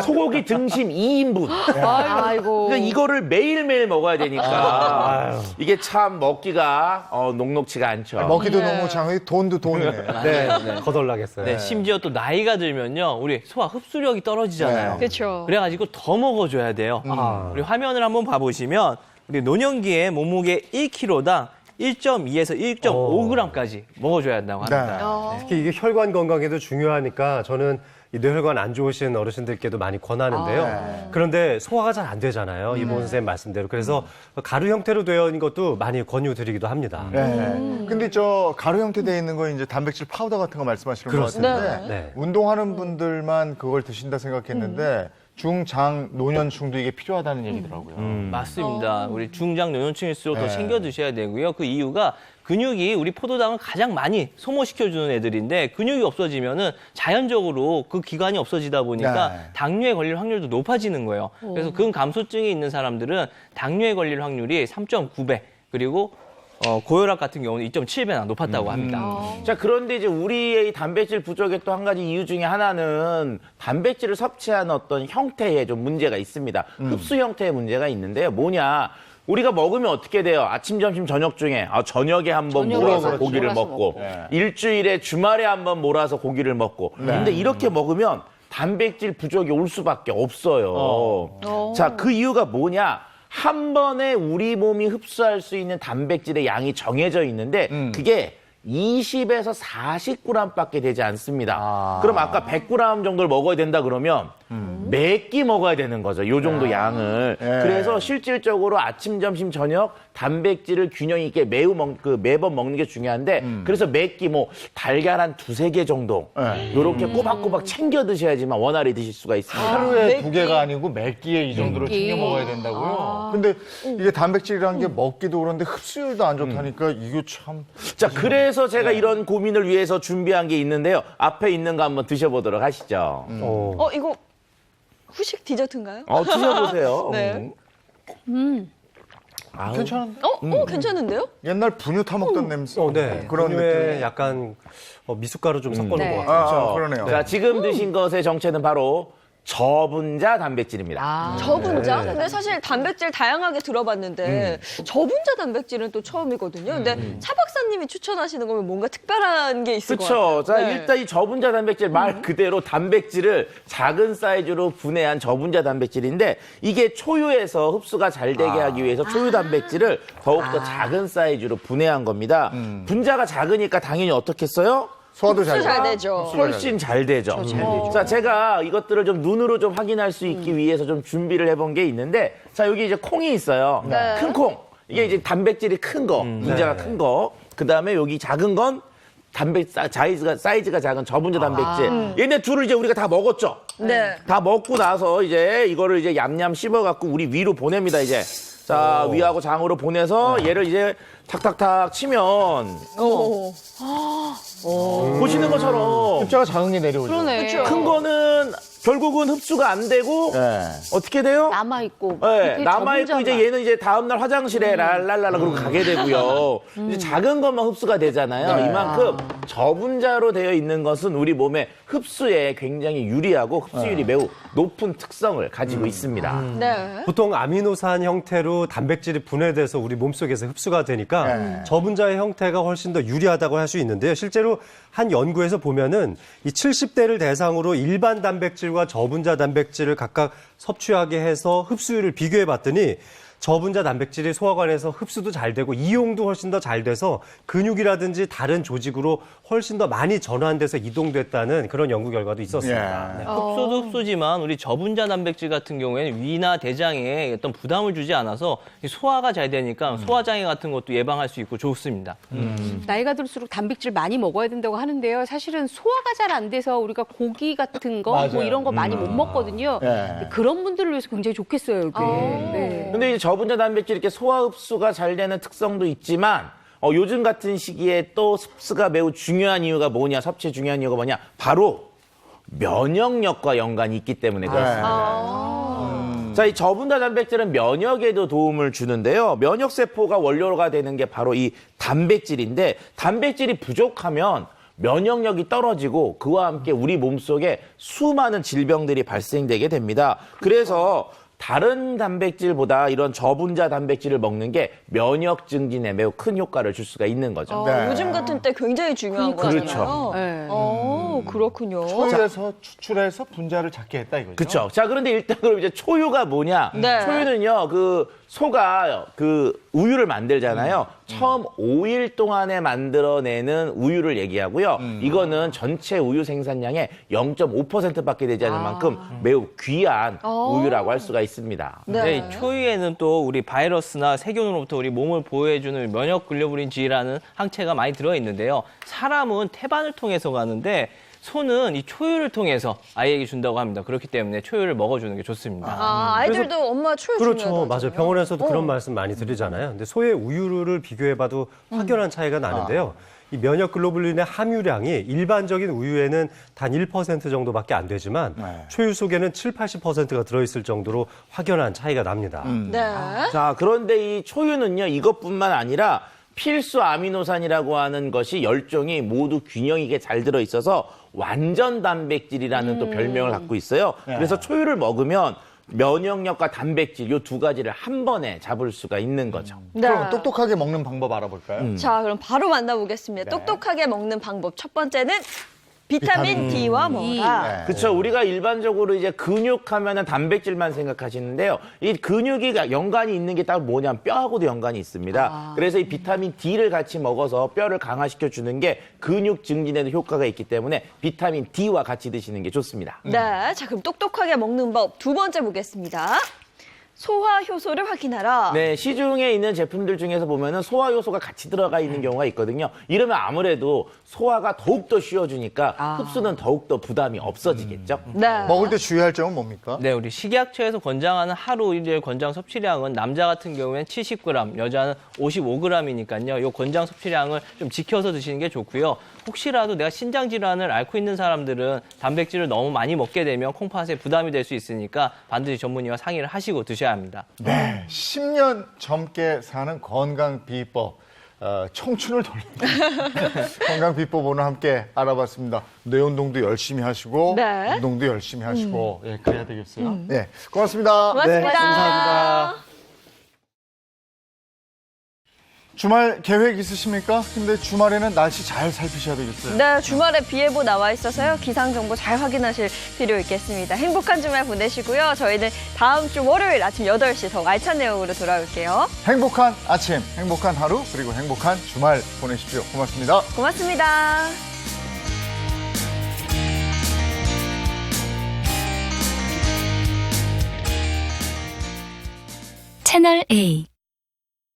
소고기 등심 2인분. 아이고. 그러니까 이거를 매일매일 먹어야 되니까 이게 참 먹기가 녹록치가 않죠. 먹기도 너무 장이 돈도 돈이네. 네, 거덜나겠어요. 네, 심지어 또 나이가 들면요, 우리 소화 흡수력이 떨어지잖아요. 그렇죠. 그래가지고 더 먹어줘야 돼요. 우리 화면을 한번 봐보시면 우리 노년기에 몸무게 1kg당 1.2에서 1.5g까지 먹어줘야 한다고 합니다. 특히 이게 혈관 건강에도 중요하니까 저는 이 뇌혈관 안 좋으신 어르신들께도 많이 권하는데요. 그런데 소화가 잘 안 되잖아요. 이봉 선생님 말씀대로. 그래서 가루 형태로 되어 있는 것도 많이 권유드리기도 합니다. 근데 저 가루 형태 되어 있는 거 이제 단백질 파우더 같은 거 말씀하시는 것 같은데 네. 운동하는 분들만 그걸 드신다 생각했는데 중장 노년층도 이게 필요하다는 얘기더라고요. 맞습니다. 우리 중장 노년층일수록 더 챙겨 드셔야 되고요. 그 이유가 근육이 우리 포도당을 가장 많이 소모시켜주는 애들인데 근육이 없어지면은 자연적으로 그 기관이 없어지다 보니까 당뇨에 걸릴 확률도 높아지는 거예요. 그래서 근감소증이 있는 사람들은 당뇨에 걸릴 확률이 3.9배 그리고 고혈압 같은 경우는 2.7배나 높았다고 합니다. 자, 그런데 이제 우리의 단백질 부족의 또 한 가지 이유 중에 하나는 단백질을 섭취하는 어떤 형태에 좀 문제가 있습니다. 흡수 형태의 문제가 있는데요. 뭐냐? 우리가 먹으면 어떻게 돼요? 아침, 점심, 저녁 중에 저녁에 한번 몰아서 고기를 먹고 일주일에 주말에 한번 몰아서 고기를 먹고 근데 이렇게 먹으면 단백질 부족이 올 수밖에 없어요. 자, 그 이유가 뭐냐? 한 번에 우리 몸이 흡수할 수 있는 단백질의 양이 정해져 있는데 그게 20에서 40g밖에 되지 않습니다. 그럼 아까 100g 정도를 먹어야 된다 그러면 몇 끼 먹어야 되는 거죠. 요 정도 양을. 그래서 실질적으로 아침, 점심, 저녁 단백질을 균형 있게 매번 먹는 게 중요한데 그래서 몇 끼 달걀 한 2-3개 정도 요렇게 꼬박꼬박 챙겨 드셔야지만 원활히 드실 수가 있습니다. 하루에 2개가 아니고 몇 끼에 이 정도로 챙겨 먹어야 된다고요? 근데 이게 단백질이라는 게 먹기도 그런데 흡수율도 안 좋다니까 이게 참. 자, 그래서 제가 이런 고민을 위해서 준비한 게 있는데요. 앞에 있는 거 한번 드셔보도록 하시죠. 이거 후식 디저트인가요? 드셔보세요. 네. 괜찮은데? 괜찮은데요? 옛날 분유 타 먹던 냄새. 네. 그런 분유에 느낌. 약간 미숫가루 좀 섞어놓은 네. 것 같아요. 그러네요. 자, 지금 드신 것의 정체는 바로 저분자 단백질입니다. 저분자? 근데 사실 단백질 다양하게 들어봤는데 저분자 단백질은 또 처음이거든요. 근데 차 박사님이 추천하시는 거면 뭔가 특별한 게 있을 것 같아요. 그렇죠. 자, 일단 이 저분자 단백질 말 그대로 단백질을 작은 사이즈로 분해한 저분자 단백질인데 이게 초유에서 흡수가 잘 되게 하기 위해서 초유 단백질을 더욱더 작은 사이즈로 분해한 겁니다. 분자가 작으니까 당연히 어떻겠어요? 소화도 잘 되죠. 훨씬 잘 되죠. 자, 제가 이것들을 좀 눈으로 좀 확인할 수 있기 위해서 좀 준비를 해본 게 있는데, 자, 여기 이제 콩이 있어요. 큰 콩. 이게 이제 단백질이 큰 거, 분자가 큰 거. 그 다음에 여기 작은 건 사이즈가 작은 저분자 단백질. 얘네 둘을 이제 우리가 다 먹었죠? 네. 다 먹고 나서 이제 이거를 이제 얌얌 씹어갖고 우리 위로 보냅니다, 이제. 자, 위하고 장으로 보내서 얘를 이제 탁탁탁 치면. 보시는 것처럼 숫자가 작은 게 내려오죠. 그러네. 큰 거는 결국은 흡수가 안 되고 어떻게 돼요? 남아 있고. 남아 있고 이제 얘는 이제 다음 날 화장실에 랄랄랄라 그러고 가게 되고요. 이제 작은 것만 흡수가 되잖아요. 이만큼 저분자로 되어 있는 것은 우리 몸의 흡수에 굉장히 유리하고 흡수율이 매우 높은 특성을 가지고 있습니다. 네. 보통 아미노산 형태로 단백질이 분해돼서 우리 몸속에서 흡수가 되니까 저분자의 형태가 훨씬 더 유리하다고 할 수 있는데요. 실제로 한 연구에서 보면은 이 70대를 대상으로 일반 단백질과 저분자 단백질을 각각 섭취하게 해서 흡수율을 비교해 봤더니 저분자 단백질이 소화관에서 흡수도 잘 되고 이용도 훨씬 더 잘 돼서 근육이라든지 다른 조직으로 훨씬 더 많이 전환돼서 이동됐다는 그런 연구 결과도 있었습니다. 네. 흡수도 흡수지만 우리 저분자 단백질 같은 경우에는 위나 대장에 어떤 부담을 주지 않아서 소화가 잘 되니까 소화장애 같은 것도 예방할 수 있고 좋습니다. 나이가 들수록 단백질 많이 먹어야 된다고 하는데요. 사실은 소화가 잘 안 돼서 우리가 고기 같은 거 뭐 이런 거 많이 못 먹거든요. 그런 분들을 위해서 굉장히 좋겠어요. 이게. 네. 근데 이제 저분자 단백질 이렇게 소화 흡수가 잘 되는 특성도 있지만 요즘 같은 시기에 또 흡수가 매우 중요한 이유가 뭐냐, 섭취의 중요한 이유가 뭐냐, 바로 면역력과 연관이 있기 때문에 그렇습니다. 자, 이 저분자 단백질은 면역에도 도움을 주는데요. 면역세포가 원료가 되는 게 바로 이 단백질인데 단백질이 부족하면 면역력이 떨어지고 그와 함께 우리 몸속에 수많은 질병들이 발생되게 됩니다. 그래서 다른 단백질보다 이런 저분자 단백질을 먹는 게 면역 증진에 매우 큰 효과를 줄 수가 있는 거죠. 요즘 같은 때 굉장히 중요한 거잖아요. 그렇군요. 초유에서 추출해서 분자를 작게 했다 이거죠. 그렇죠. 자, 그런데 일단 그럼 이제 초유가 뭐냐? 초유는요, 소가 우유를 만들잖아요. 처음 5일 동안에 만들어내는 우유를 얘기하고요. 이거는 전체 우유 생산량의 0.5%밖에 되지 않을 만큼 매우 귀한 우유라고 할 수가 있습니다. 네, 초유에는 또 우리 바이러스나 세균으로부터 우리 몸을 보호해주는 면역 글로불린 G라는 항체가 많이 들어있는데요. 사람은 태반을 통해서 가는데 소는 이 초유를 통해서 아이에게 준다고 합니다. 그렇기 때문에 초유를 먹어주는 게 좋습니다. 아이들도 엄마 초유 그렇죠. 맞아요. 병원에서도 그런 말씀 많이 드리잖아요. 근데 소의 우유를 비교해봐도 확연한 차이가 나는데요. 이 면역 글로불린의 함유량이 일반적인 우유에는 단 1% 정도밖에 안 되지만 초유 속에는 7, 80%가 들어있을 정도로 확연한 차이가 납니다. 자, 그런데 이 초유는요, 이것뿐만 아니라 필수 아미노산이라고 하는 것이 10종이 모두 균형 있게 잘 들어있어서 완전 단백질이라는 또 별명을 갖고 있어요. 그래서 초유를 먹으면 면역력과 단백질 이 두 가지를 한 번에 잡을 수가 있는 거죠. 그럼 똑똑하게 먹는 방법 알아볼까요? 자, 그럼 바로 만나보겠습니다. 똑똑하게 먹는 방법. 첫 번째는 비타민 D와 뭐라. 그렇죠. 우리가 일반적으로 이제 근육하면은 단백질만 생각하시는데요. 이 근육이 연관이 있는 게 따로 뭐냐면 뼈하고도 연관이 있습니다. 그래서 이 비타민 D를 같이 먹어서 뼈를 강화시켜 주는 게 근육 증진에도 효과가 있기 때문에 비타민 D와 같이 드시는 게 좋습니다. 네, 자 그럼 똑똑하게 먹는 법 두 번째 보겠습니다. 소화 효소를 확인하라. 네, 시중에 있는 제품들 중에서 보면은 소화 효소가 같이 들어가 있는 경우가 있거든요. 이러면 아무래도 소화가 더욱더 쉬워지니까 흡수는 더욱더 부담이 없어지겠죠. 먹을 때 주의할 점은 뭡니까? 네, 우리 식약처에서 권장하는 하루 일일 권장 섭취량은 남자 같은 경우에는 70g, 여자는 55g이니까요. 이 권장 섭취량을 좀 지켜서 드시는 게 좋고요. 혹시라도 내가 신장 질환을 앓고 있는 사람들은 단백질을 너무 많이 먹게 되면 콩팥에 부담이 될 수 있으니까 반드시 전문의와 상의를 하시고 드셔야 합니다. 네, 10년 젊게 사는 건강 비법. 청춘을 돌리는 건강 비법 오늘 함께 알아봤습니다. 뇌 운동도 열심히 하시고 운동도 열심히 하시고 그래야 되겠어요. 네, 고맙습니다. 고맙습니다. 네, 감사합니다. 주말 계획 있으십니까? 근데 주말에는 날씨 잘 살피셔야 되겠어요. 네, 주말에 비 예보 나와 있어서요. 기상 정보 잘 확인하실 필요 있겠습니다. 행복한 주말 보내시고요. 저희는 다음 주 월요일 아침 8시 더 알찬 내용으로 돌아올게요. 행복한 아침, 행복한 하루, 그리고 행복한 주말 보내십시오. 고맙습니다. 고맙습니다. 채널 A